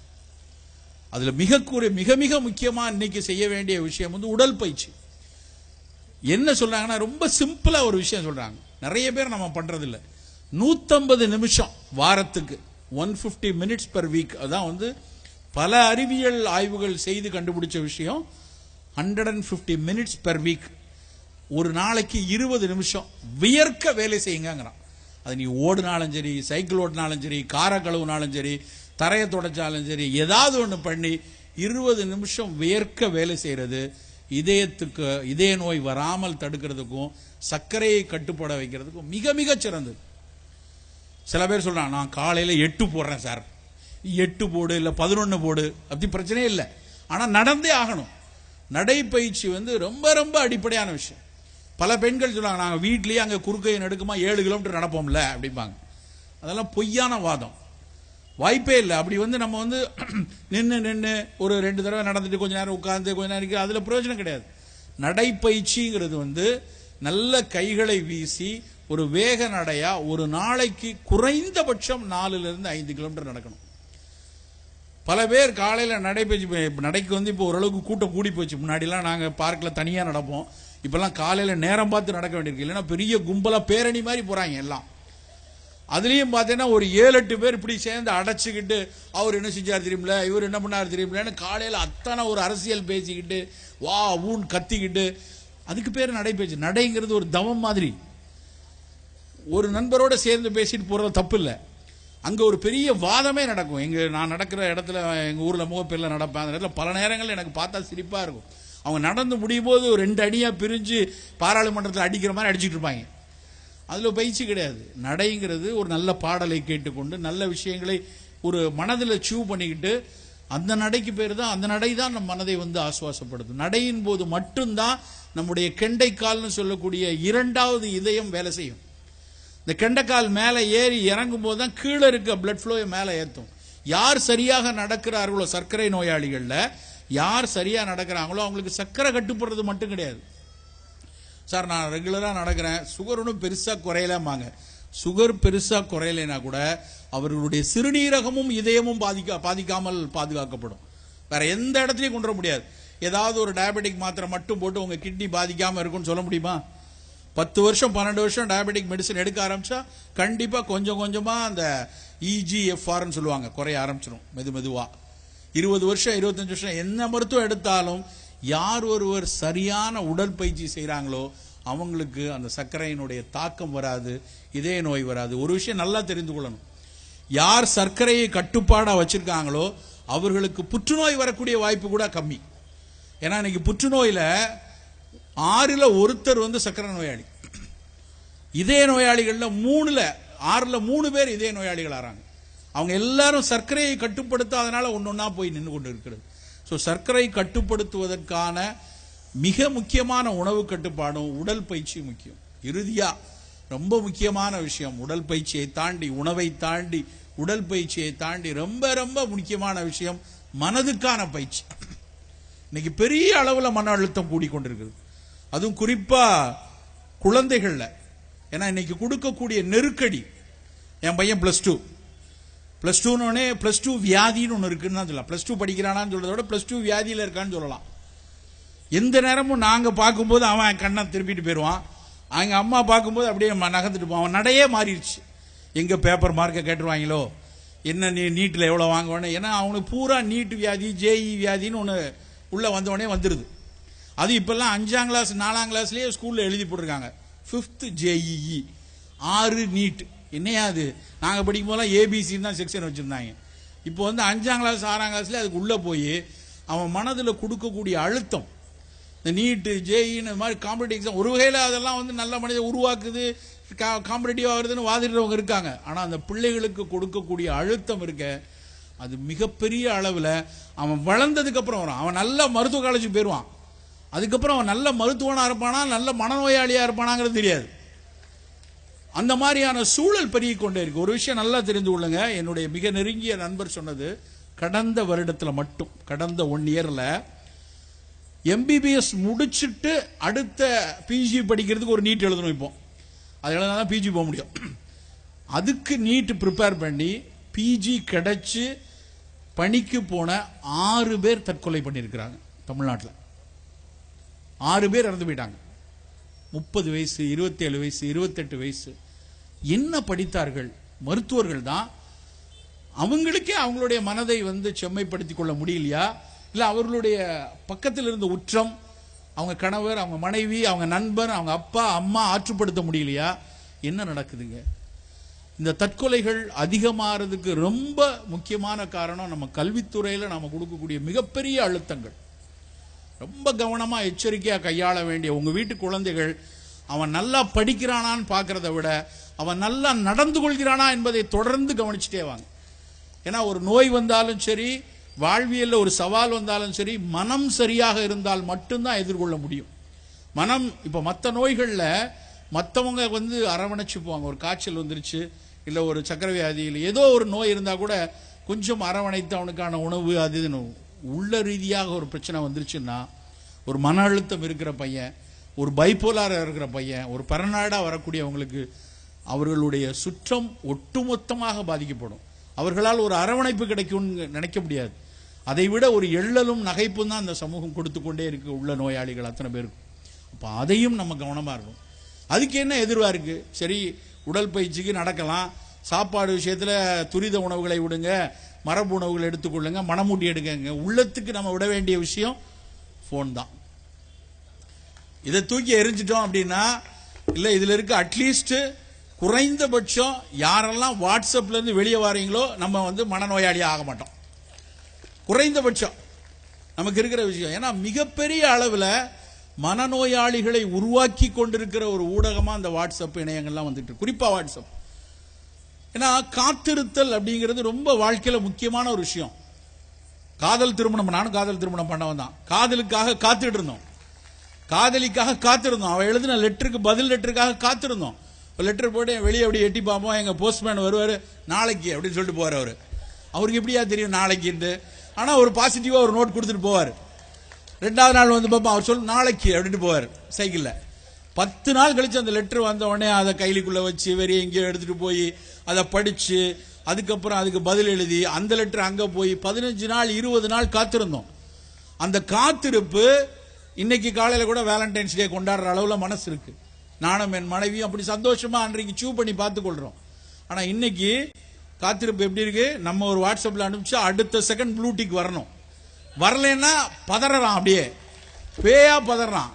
S1: அதுல மிக மிக முக்கியமா இன்னைக்கு செய்ய வேண்டிய விஷயம் வந்து உடல் பயிற்சி. என்ன சொல்றாங்கன்னா ரொம்ப சிம்பிளா ஒரு விஷயம் சொல்றாங்க, நிறைய பேர் நம்ம பண்றது இல்லை. 150 நிமிஷம் வாரத்துக்கு 150 minutes per week. அதான் வந்து பல அறிவியல் ஆய்வுகள் செய்து கண்டுபிடிச்ச விஷயம். 150 minutes per week. ஒரு நாளைக்கு 20 நிமிஷம் வியர்க்க வேலை செய்யுங்கிறான். அது நீ ஓடுனாலும் சரி, சைக்கிள் ஓடினாலும் சரி, காரை கழுவுனாலும் சரி, தரையை தொடச்சாலும் சரி, ஏதாவது ஒன்று பண்ணி 20 நிமிஷம் வியர்க்க வேலை செய்யறது இதயத்துக்கு, இதய நோய் வராமல் தடுக்கிறதுக்கும் சர்க்கரையை கட்டுப்பட வைக்கிறதுக்கும் மிக மிக சிறந்தது. சில பேர் சொல்றாங்க, நான் காலையில 8 போடுறேன் சார். 8 போடு இல்ல 11 போடு, அப்படி பிரச்சனையே இல்லை. ஆனா நடந்தே ஆகணும். நடைப்பயிற்சி வந்து ரொம்ப ரொம்ப அடிப்படையான விஷயம். பல பெண்கள் சொல்றாங்க, நாங்க வீட்லயே அங்க குறுக்கையை நடுக்குமா 7 கிலோமீட்டர் நடப்போம்ல அப்படிம்பாங்க. அதெல்லாம் பொய்யான வாதம். வாய்ப்பே இல்லை. அப்படி வந்து நம்ம வந்து நின்று ஒரு 2 தடவை நடந்துட்டு கொஞ்ச நேரம் உட்கார்ந்து கொஞ்ச நேரம் அதுல பிரயோஜனம் கிடையாது. நடைப்பயிற்சிங்கிறது வந்து நல்ல கைகளை வீசி ஒரு வேக நடையா ஒரு நாளைக்கு குறைந்தபட்சம் 4-5 கிலோமீட்டர் நடக்கணும். பல பேர் காலையில நடைப்பயிற்சி நடைக்கு வந்து இப்போ ஓரளவுக்கு கூட்டம் கூடி போச்சு. முன்னாடிலாம் நாங்க பார்க்ல தனியா நடப்போம். இப்பெல்லாம் காலையில நேரம் பார்த்து நடக்க வேண்டியிருக்கு. இல்லைன்னா பெரிய கும்பலா பேரணி மாதிரி போறாங்க எல்லாம். அதுலயும் பாத்தீங்கன்னா ஒரு 7-8 பேர் இப்படி சேர்ந்து அடைச்சுக்கிட்டு அவர் என்ன செஞ்சார் தெரியுமில்ல, இவர் என்ன பண்ணார் தெரியுமில்லன்னு காலையில அத்தனை ஒரு அரசியல் பேசிக்கிட்டு வா ஊன் கத்திக்கிட்டு, அதுக்கு பேர் நடைபயிற்சி. நடைங்கிறது ஒரு தவம் மாதிரி. ஒரு நண்பரோட சேர்ந்து பேசிட்டு போறது தப்பு இல்லை. அங்க ஒரு பெரிய வாதமே நடக்கும். நான் நடக்கிற இடத்துல, எங்க ஊர்ல முகப்பேர்ல நடப்பேன். அந்த இடத்துல பல நேரங்கள் எனக்கு பார்த்தா சிரிப்பா இருக்கும். அவங்க நடந்து முடியும் போது 2 அடியா பிரிஞ்சு பாராளுமன்றத்தில் அடிக்கிற மாதிரி அடிச்சுட்டு இருப்பாங்க. அதுல பயிற்சி கிடையாது. நடைங்கிறது ஒரு நல்ல பாடலை கேட்டுக்கொண்டு நல்ல விஷயங்களை ஒரு மனதில் சூவ் பண்ணிக்கிட்டு, அந்த நடைக்கு பேர் தான், அந்த நடை தான் நம் மனதை வந்து ஆசுவாசப்படுத்தும். நடையின் போது மட்டும்தான் நம்முடைய கெண்டைக்கால்னு சொல்லக்கூடிய 2வது இதயம் வேலை செய்யும். இந்த கெண்டைக்கால் மேலே ஏறி இறங்கும் போது தான் கீழே இருக்க பிளட் ஃப்ளோவை மேலே ஏற்றும். யார் சரியாக நடக்கிறார்களோ, சர்க்கரை நோயாளிகள்ல யார் சரியா நடக்கிறாங்களோ அவங்களுக்கு சர்க்கரை கட்டுப்படுறது மட்டும் கிடையாது. சார் நான் ரெகுலரா நடக்கிறேன், சுகர் ஒன்றும் பெருசா குறையலாமாங்க. சுகர் பெருசா குறையலைனா கூட அவர்களுடைய சிறுநீரகமும் இதயமும் பாதிக்காமல் பாதுகாக்கப்படும். வேற எந்த இடத்துலையும் கொண்டு வர முடியாது. ஏதாவது ஒரு டயபெட்டிக் மாத்திரை மட்டும் போட்டு உங்க கிட்னி பாதிக்காம இருக்கும்னு சொல்ல முடியுமா? 10 வருஷம் 12 வருஷம் டயபெட்டிக் மெடிசன் எடுக்க ஆரம்பிச்சா கண்டிப்பா கொஞ்சம் கொஞ்சமா அந்த EGFRன்னு சொல்லுவாங்க குறைய ஆரம்பிச்சிடும் மெதுவா. 20 வருஷம் 25 வருஷம் என்ன மருத்துவம் எடுத்தாலும் யார் ஒருவர் சரியான உடற்பயிற்சி செய்யறாங்களோ அவங்களுக்கு அந்த சர்க்கரையினுடைய தாக்கம் வராது, இதய நோய் வராது. ஒரு விஷயம் நல்லா தெரிந்து கொள்ளணும், யார் சர்க்கரையை கட்டுப்பாடா வச்சிருக்காங்களோ அவர்களுக்கு புற்றுநோய் வரக்கூடிய வாய்ப்பு கூட கம்மி. ஏன்னா இன்னைக்கு புற்றுநோயில 6ல் ஒருத்தர் வந்து சர்க்கரை நோயாளி. இதய நோயாளிகள்ல 6ல் 3 பேர் இதய நோயாளிகள் ஆறாங்க. அவங்க எல்லாரும் சர்க்கரையை கட்டுப்படுத்தாதனால ஒன்னொன்னா போய் நின்று கொண்டு இருக்கிறது. ஸோ சர்க்கரை கட்டுப்படுத்துவதற்கான மிக முக்கியமான உணவு கட்டுப்பாடும் உடல் பயிற்சி முக்கியம். இறுதியா ரொம்ப முக்கியமான விஷயம், உடல் பயிற்சியை தாண்டி, உணவை தாண்டி, உடல் பயிற்சியை தாண்டி ரொம்ப ரொம்ப முக்கியமான விஷயம் மனதுக்கான பயிற்சி. இன்னைக்கு பெரிய அளவுல மன அழுத்தம் கூடிக்கொண்டிருக்குது, அதுவும் குறிப்பா குழந்தைகள்ல. ஏன்னா இன்னைக்கு கொடுக்கக்கூடிய நெருக்கடி. என் பையன் +2 +2 வியாதின்னு ஒன்று இருக்குன்னு தான் சொல்லலாம். +2 படிக்கிறானான்னு சொல்றத விட +2 வியாதியில இருக்கான்னு சொல்லலாம். எந்த நேரமும் நாங்க பார்க்கும்போது அவன் கண்ணை திருப்பிட்டு போயிடுவான், அவங்க அம்மா பார்க்கும்போது அப்படியே நகர்ந்துட்டு போவான். அவன் நடையே மாறிடுச்சு. எங்க பேப்பர் மார்க்கை கேட்டுருவாங்களோ, என்ன நீட்டில் எவ்வளோ வாங்குவானே. ஏன்னா அவனுக்கு பூரா நீட் வியாதி, JE வியாதின்னு ஒன்று உள்ள வந்தவொடனே வந்துடுது. அது இப்பெல்லாம் 5ஆம் கிளாஸ் 4ஆம் கிளாஸ்லயே ஸ்கூல்ல எழுதி போட்டிருக்காங்க, 5th JEE, 6 நீட். என்னையாது, நாங்க படிக்கும் போதெல்லாம் ABC தான் செக்ஷன் வச்சிருந்தாங்க. இப்போ வந்து 5ஆம் கிளாஸ் 6ஆம் கிளாஸ்ல அதுக்கு உள்ள போய் அவன் மனதில் கொடுக்கக்கூடிய அழுத்தம், இந்த நீட் JEன்னு மாதிரி காம்படிட்டிவ் எக்ஸாம், ஒரு வகையில் அதெல்லாம் வந்து நல்ல மனிதன் உருவாக்குது, காம்படிட்டிவ் ஆகுதுன்னு வாதிடுறவங்க இருக்காங்க. ஆனா அந்த பிள்ளைகளுக்கு கொடுக்கக்கூடிய அழுத்தம் இருக்க, அது மிகப்பெரிய அளவில் அவன் வளர்ந்ததுக்கு அப்புறம் வரும். அவன் நல்ல மருத்துவ காலேஜுக்கு போயிடுவான், அதுக்கப்புறம் அவன் நல்ல மருத்துவனா இருப்பானா நல்ல மனநோயாளியா இருப்பானாங்கிறது தெரியாது. அந்த மாதிரியான சூழல் பெருகிக் கொண்டே இருக்கு. ஒரு விஷயம் நல்லா தெரிந்து கொள்ளுங்க, என்னுடைய மிக நெருங்கிய நண்பர் சொன்னது, கடந்த வருடத்தில் மட்டும், கடந்த 1 இயர்ல MBBS முடிச்சுட்டு அடுத்த பிஜி படிக்கிறதுக்கு ஒரு நீட் எழுதணும். இப்போ அது எழுதினா தான் பிஜி போக முடியும். அதுக்கு நீட் ப்ரிப்பேர் பண்ணி பிஜி கிடைச்சு பணிக்கு போன 6 பேர் தற்கொலை பண்ணியிருக்கிறாங்க தமிழ்நாட்டில். 6 பேர் இறந்து போயிட்டாங்க. 30 வயசு, 27 வயசு, 28 வயசு. என்ன படித்தார்கள்? மருத்துவர்கள் தான். அவங்களுக்கே அவங்களுடைய மனதை செம்மைப்படுத்திக் கொள்ள முடியலையா? இல்ல அவர்களுடைய பக்கத்தில் இருந்த உற்றம், அவங்க கணவர், அவங்க மனைவி, அவங்க நண்பர், அவங்க அப்பா அம்மா ஆற்றுப்படுத்த முடியலையா? என்ன நடக்குதுங்க? இந்த தற்கொலைகள் அதிகமாறதுக்கு ரொம்ப முக்கியமான காரணம் நம்ம கல்வித்துறையில நாம கொடுக்கக்கூடிய மிகப்பெரிய அழுத்தங்கள். ரொம்ப கவனமா எச்சரிக்கையா கையாள வேண்டிய உங்க வீட்டு குழந்தைகள் அவன் நல்லா படிக்கிறானான்னு பார்க்கறத விட அவன் நல்லா நடந்து கொள்கிறானா என்பதை தொடர்ந்து கவனிச்சுட்டே வாங்க. ஏன்னா ஒரு நோய் வந்தாலும் சரி, வாழ்வியல்ல ஒரு சவால் வந்தாலும் சரி, மனம் சரியாக இருந்தால் மட்டும்தான் எதிர்கொள்ள முடியும். மனம் இப்ப மற்ற நோய்கள்ல மற்றவங்க அரவணைச்சு போவாங்க. ஒரு காய்ச்சல் வந்துருச்சு, இல்ல ஒரு சக்கரை வியாதி, இல்லை ஏதோ ஒரு நோய் இருந்தா கூட கொஞ்சம் அரவணைத்து அவனுக்கான உணவு அது உள்ள ரீதியாக ஒரு பிரச்சனை வந்துருச்சுன்னா, ஒரு மன அழுத்தம் இருக்கிற பையன், ஒரு பைப்போலார் இருக்கிற பையன், ஒரு பரநாடா வரக்கூடியவங்களுக்கு அவர்களுடைய சுற்றம் ஒட்டுமொத்தமாக பாதிக்கப்படும். அவர்களால் ஒரு அரவணைப்பு கிடைக்கும்னு நினைக்க முடியாது. அதை விட ஒரு எள்ளலும் நகைப்பும் தான் அந்த சமூகம் கொடுத்து கொண்டே இருக்கு உள்ள நோயாளிகள் அத்தனை பேருக்கு. அப்ப அதையும் நம்ம கவனமா இருக்கணும். அதுக்கு என்ன எதிர்வா இருக்கு? சரி, உடற்பயிற்சிக்கு நடக்கலாம், சாப்பாடு விஷயத்துல துரித உணவுகளை விடுங்க, மரபு உணவுகளை எடுத்துக்கொள்ளுங்க, மனமூட்டி எடுங்க. உள்ளத்துக்கு நம்ம விட வேண்டிய விஷயம் போன் தான். இதை தூக்கி எரிஞ்சிட்டோம் அப்படின்னா, இல்ல இதுல இருக்க அட்லீஸ்ட் குறைந்தபட்சம் யாரெல்லாம் வாட்ஸ்அப்ல இருந்து வெளியே வாரீங்களோ நம்ம மனநோயாளியா ஆக மாட்டோம். குறைந்தபட்சம் நமக்கு இருக்கிற விஷயம். ஏன்னா மிகப்பெரிய அளவில் மனநோயாளிகளை உருவாக்கி கொண்டிருக்கிற ஒரு ஊடகமா அந்த வாட்ஸ்அப் இணையங்கள்லாம் வந்துட்டு, குறிப்பா வாட்ஸ்அப். ஏன்னா காத்திருத்தல் அப்படிங்கிறது ரொம்ப வாழ்க்கையில முக்கியமான ஒரு விஷயம். காதல் திருமணம், நானும் காதல் திருமணம் பண்ணவன் தான். காதலுக்காக காத்துட்டு இருந்தோம், காதலிக்காக காத்திருந்தோம். அவ எழுதின லெட்டருக்கு பதில் லெட்டருக்காக காத்திருந்தோம். லெட்டர் போட்டு வெளியே அப்படி எட்டி பார்ப்போம், எங்க போஸ்ட்மேன் வருவாரு, நாளைக்கு அப்படின்னு சொல்லிட்டு போவார். அவருக்கு எப்படியா தெரியும் நாளைக்கு? ஆனா ஒரு பாசிட்டிவா ஒரு நோட் கொடுத்துட்டு போவார். 2வது நாள் பார்ப்போம், அவர் சொல்லு நாளைக்கு அப்படின்ட்டு போவார் சைக்கிள்ல. 10 நாள் கழிச்சு அந்த லெட்டர் வந்த உடனே அதை கைலிக்குள்ள வச்சு வெளியே எங்கேயோ எடுத்துட்டு போய் அதை படிச்சு அதுக்கப்புறம் அதுக்கு பதில் எழுதி அந்த லெட்டர் அங்க போய் 15 நாள் 20 நாள் காத்திருந்தோம். அந்த காத்திருப்பு இன்னைக்கு காலையில கூட வேலண்டைன்ஸ் டே கொண்டாடுற அளவுல மனசு இருக்கு. நானும் என் மனைவியும் அப்படி சந்தோஷமா அன்றைக்கு சூ பண்ணி பார்த்துக் கொள்றோம். ஆனா இன்னைக்கு காத்திருப்பு எப்படி இருக்கு? நம்ம ஒரு வாட்ஸ்அப்ல அனுப்பிச்சா அடுத்த செகண்ட் ப்ளூ டிக் வரணும். வரலன்னா பதறான், அப்படியே பேயா பதறான்.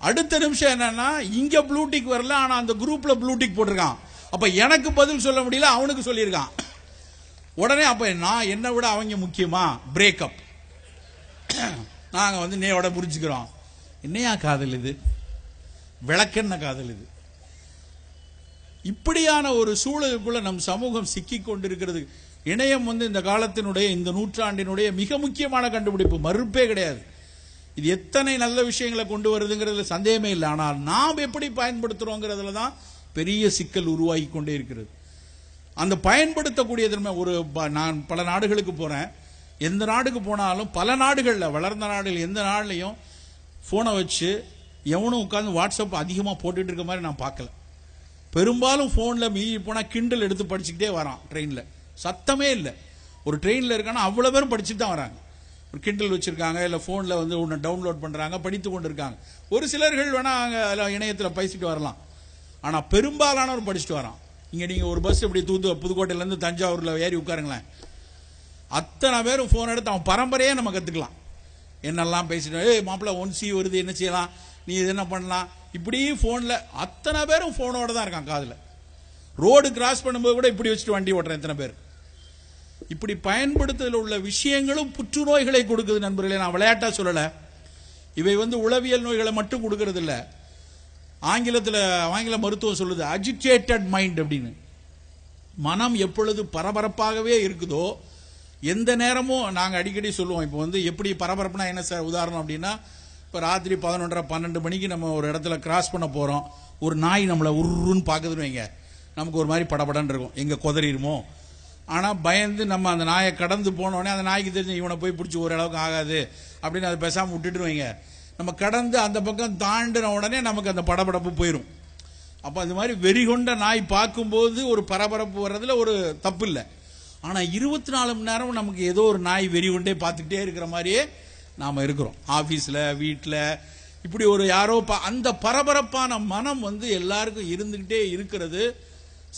S1: அடுத்த நிமிஷம் என்னன்னா இங்க ப்ளூ டிக் வரல, ஆனா அந்த குரூப்ல ப்ளூ டிக் போட்டிருக்கான். அப்ப எனக்கு பதில் சொல்ல முடியல, அவனுக்கு சொல்லியிருக்கான். உடனே அப்ப நான் என்னை விட அவங்க முக்கியமா? பிரேக்கப். நாங்க நேயோட புரிஞ்சுக்கிறோம். என்னையா காதல் இது? விளக்கென்ன காதல் இது? இப்படியான ஒரு சூழலுக்குள்ள நம் சமூகம் சிக்கி கொண்டிருக்கிறது. இணையம் இந்த காலத்தினுடைய, இந்த நூற்றாண்டினுடைய மிக முக்கியமான கண்டுபிடிப்பு, மறுப்பே கிடையாது. இது எத்தனை நல்ல விஷயங்களை கொண்டு வருதுங்கிறதுல சந்தேகமே இல்லை. ஆனால் நாம் எப்படி பயன்படுத்துறோங்கிறதுல தான் பெரிய சிக்கல் உருவாகி கொண்டே இருக்கிறது. அந்த பயன்படுத்தக்கூடிய திறமை நான் பல நாடுகளுக்கு போறேன். எந்த நாடுக்கு போனாலும் பல நாடுகளில், வளர்ந்த நாடுகள் எந்த நாடுலையும் போனை வச்சு எவனும் உட்கார்ந்து வாட்ஸ்அப் அதிகமா போட்டுட்டு இருக்க மாதிரி நான் பார்க்கல. பெரும்பாலும் போன்ல மீறி போனா கிண்டல் எடுத்து படிச்சுக்கிட்டே வரான். ட்ரெயின்ல சத்தமே இல்லை. ஒரு ட்ரெயின்ல இருக்கானா அவ்வளவு பேரும் படிச்சுட்டு தான் வராங்க. ஒரு கிண்டல் வச்சிருக்காங்க, இல்ல போன்ல ஒன்னு டவுன்லோட் பண்றாங்க, படித்து கொண்டு இருக்காங்க. ஒரு சிலர்கள் வேணா இணையத்தில் பேசிட்டு வரலாம். ஆனா பெரும்பாலானவர் படிச்சுட்டு வரான். இங்க நீங்க ஒரு பஸ் இப்படி புதுக்கோட்டையில இருந்து தஞ்சாவூர்ல ஏறி உட்காருங்களேன், அத்தனை பேரும் போன் எடுத்து அவன் பரம்பரையே நம்ம கத்துக்கலாம். என்னெல்லாம் பேசிட்டு, மாப்பிள்ள 1C வருது, என்ன செய்யலாம், நீ இது என்ன பண்ணலாம், இப்படி போன்ல அத்தனை பேரும் போனோட தான் இருக்கான் காதுல. ரோடு கிராஸ் பண்ணும்போது கூட இப்படி வச்சுட்டு வண்டி ஓட்டுறேன் எத்தனை பேர். இப்படி பயன்படுத்துதல் உள்ள விஷயங்களும் புற்றுநோய்களை கொடுக்குது நண்பர்களே. நான் விளையாட்டா சொல்லல. இவை உளவியல் நோய்களை மட்டும் கொடுக்கறது இல்ல. ஆங்கில மருத்துவம் சொல்லுது அஜிடேட்டட் மைண்ட் அப்படின்னு. மனம் எப்பொழுது பரபரப்பாகவே இருக்குதோ, எந்த நேரமும் நாங்க அடிக்கடி சொல்லுவோம். இப்போ எப்படி பரபரப்புனா என்ன சார் உதாரணம் அப்படின்னா, இப்ப ராத்திரி 11:30 12 மணிக்கு நம்ம ஒரு இடத்துல கிராஸ் பண்ண போறோம். ஒரு நாய் நம்மளை உருன்னு பாக்குதுன்னு வைங்க, நமக்கு ஒரு மாதிரி படபடன்னு இருக்கும். எங்க குதறிடுமோ, ஆனால் பயந்து நம்ம அந்த நாயை கடந்து போனோடனே அந்த நாய்க்கு தெரிஞ்சு இவனை போய் பிடிச்சி ஓரளவுக்கு ஆகாது அப்படின்னு அதை பேசாமல் விட்டுட்டுருவீங்க. நம்ம கடந்து அந்த பக்கம் தாண்டின உடனே நமக்கு அந்த படபடப்பு போயிடும். அப்போ அது மாதிரி வெறிகொண்ட நாய் பார்க்கும்போது ஒரு பரபரப்பு வர்றதுல ஒரு தப்பு இல்லை. ஆனால் 24 மணி நேரம் நமக்கு ஏதோ ஒரு நாய் வெறிகொண்டே பார்த்துக்கிட்டே இருக்கிற மாதிரியே நாம் இருக்கிறோம். ஆஃபீஸில், வீட்டில், இப்படி ஒரு யாரோ அந்த பரபரப்பான மனம் எல்லாருக்கும் இருந்துகிட்டே இருக்கிறது.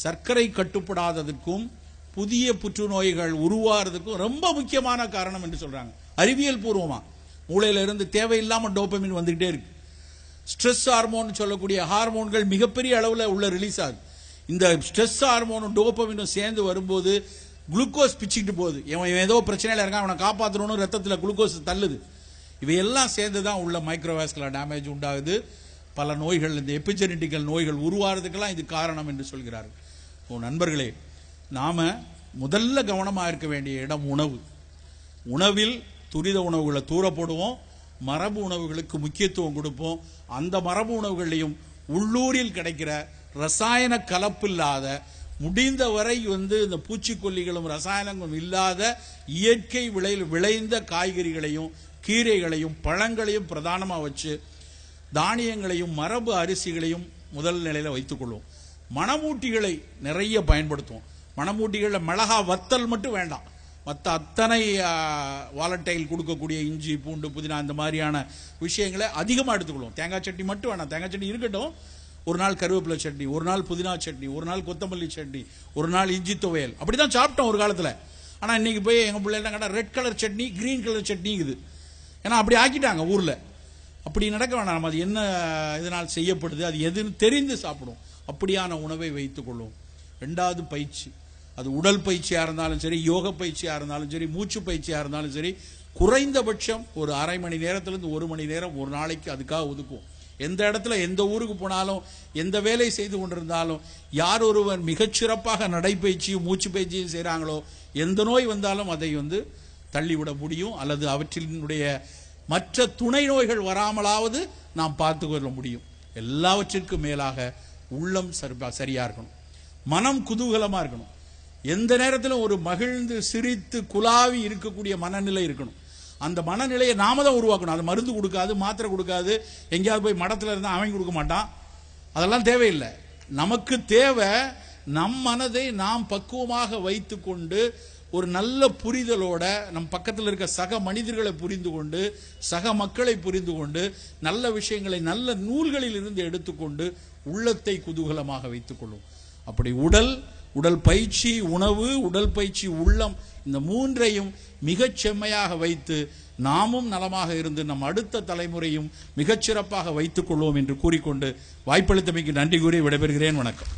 S1: சர்க்கரை கட்டுப்படாததுக்கும் புதிய புற்றுநோய்கள் உருவாகிறதுக்கும் ரொம்ப முக்கியமான காரணம் என்று சொல்றாங்க. அறிவியல் பூர்வமா மூளையில இருந்து தேவையில்லாம டோபமின் வந்துகிட்டே இருக்கு. ஸ்ட்ரெஸ் ஹார்மோன் சொல்லக்கூடிய ஹார்மோன்கள் மிகப்பெரிய அளவில் உள்ள ரிலீஸ் ஆகுது. இந்த ஸ்ட்ரெஸ் ஹார்மோனும் டோபமினும் சேர்ந்து வரும்போது குளுக்கோஸ் பிச்சுக்கிட்டு போகுது. இவன் ஏதோ பிரச்சனையில இருக்கான், அவனை காப்பாற்றணும்னு ரத்தத்தில் குளுக்கோஸ் தள்ளுது. இவையெல்லாம் சேர்ந்து தான் உள்ள மைக்ரோவாஸ்குலர் டேமேஜ் உண்டாகுது. பல நோய்கள், இந்த எபிஜெனட்டிக்கல் நோய்கள் உருவாகிறதுக்கெல்லாம் இது காரணம் என்று சொல்கிறார்கள். நண்பர்களே, நாம முதல்ல கவனமாக இருக்க வேண்டிய இடம் உணவு. உணவில் துரித உணவுகளை தூர போடுவோம், மரபு உணவுகளுக்கு முக்கியத்துவம் கொடுப்போம். அந்த மரபு உணவுகளையும் உள்ளூரில் கிடைக்கிற ரசாயன கலப்பில்லாத, முடிந்தவரை இந்த பூச்சிக்கொல்லிகளும் ரசாயனங்களும் இல்லாத இயற்கை விளைந்த காய்கறிகளையும் கீரைகளையும் பழங்களையும் பிரதானமாக வச்சு தானியங்களையும் மரபு அரிசிகளையும் முதல் நிலையில் வைத்துக் கொள்வோம். மணமூட்டிகளை நிறைய பயன்படுத்துவோம். மணமூட்டிகளில் மிளகா வத்தல் மட்டும் வேண்டாம், மற்ற அத்தனை வாலட்டைல் கொடுக்கக்கூடிய இஞ்சி, பூண்டு, புதினா இந்த மாதிரியான விஷயங்களை அதிகமாக எடுத்துக்கொள்வோம். தேங்காய் சட்னி மட்டும் வேணாம், தேங்காய் சட்னி இருக்கட்டும். ஒரு நாள் கருவேப்பிலை சட்னி, ஒரு நாள் புதினா சட்னி, ஒரு நாள் கொத்தமல்லி சட்னி, ஒரு நாள் இஞ்சி துவையல், அப்படிதான் சாப்பிட்டோம் ஒரு காலத்தில். ஆனால் இன்னைக்கு போய் எங்கள் பிள்ளை என்ன கேட்டால் red colour chutney, green colour சட்னிங்குது. ஏன்னா அப்படி ஆக்கிட்டாங்க ஊரில். அப்படி நடக்க வேண்டாம். நம்ம அது என்ன இதனால் செய்யப்படுது, அது எதுன்னு தெரிந்து சாப்பிடும். அப்படியான உணவை வைத்துக் கொள்ளும். ரெண்டாவது பயிற்சி, அது உடல் பயிற்சியாக இருந்தாலும் சரி, யோக பயிற்சியாக இருந்தாலும் சரி, மூச்சு பயிற்சியாக இருந்தாலும் சரி, குறைந்தபட்சம் ஒரு அரை மணி நேரத்திலிருந்து 1 மணி நேரம் ஒரு நாளைக்கு அதுக்காக ஒதுக்குவோம். எந்த இடத்துல எந்த ஊருக்கு போனாலும், எந்த வேலை செய்து கொண்டிருந்தாலும், யார் ஒருவர் மிகச்சிறப்பாக நடைப்பயிற்சியும் மூச்சு பயிற்சியும் செய்கிறாங்களோ, எந்த நோய் வந்தாலும் அதை தள்ளிவிட முடியும். அல்லது அவற்றினுடைய மற்ற துணை நோய்கள் வராமலாவது நாம் பார்த்து கொள்ள முடியும். எல்லாவற்றிற்கும் மேலாக உள்ளம் சரியா இருக்கணும், மனம் குதூகலமா இருக்கணும். எந்த நேரத்திலும் ஒரு மகிழ்ந்து சிரித்து குலாவி இருக்கக்கூடிய மனநிலை இருக்கணும். அந்த மனநிலையை நாம தான் உருவாக்கணும். அது மருந்து கொடுக்காது, மாத்திரை கொடுக்காது, எங்கேயாவது போய் மடத்தில் இருந்தால் அவன் கொடுக்க மாட்டான். அதெல்லாம் தேவையில்லை. நமக்கு தேவை நம் மனதை நாம் பக்குவமாக வைத்து கொண்டு, ஒரு நல்ல புரிதலோட நம் பக்கத்தில் இருக்க சக மனிதர்களை புரிந்து கொண்டு, சக மக்களை புரிந்து கொண்டு, நல்ல விஷயங்களை நல்ல நூல்களில் இருந்து எடுத்துக்கொண்டு உள்ளத்தை குதூகலமாக வைத்துக் கொள்ளும். அப்படி உடல் பயிற்சி, உணவு, உடல் பயிற்சி, உள்ளம், இந்த மூன்றையும் மிகச் செம்மையாக வைத்து நாமும் நலமாக இருந்து நம் அடுத்த தலைமுறையும் மிகச்சிறப்பாக வைத்துக் கொள்வோம் என்று கூறிக்கொண்டு வாய்ப்பளித்தமைக்கு நன்றி கூறி விடைபெறுகிறேன். வணக்கம்.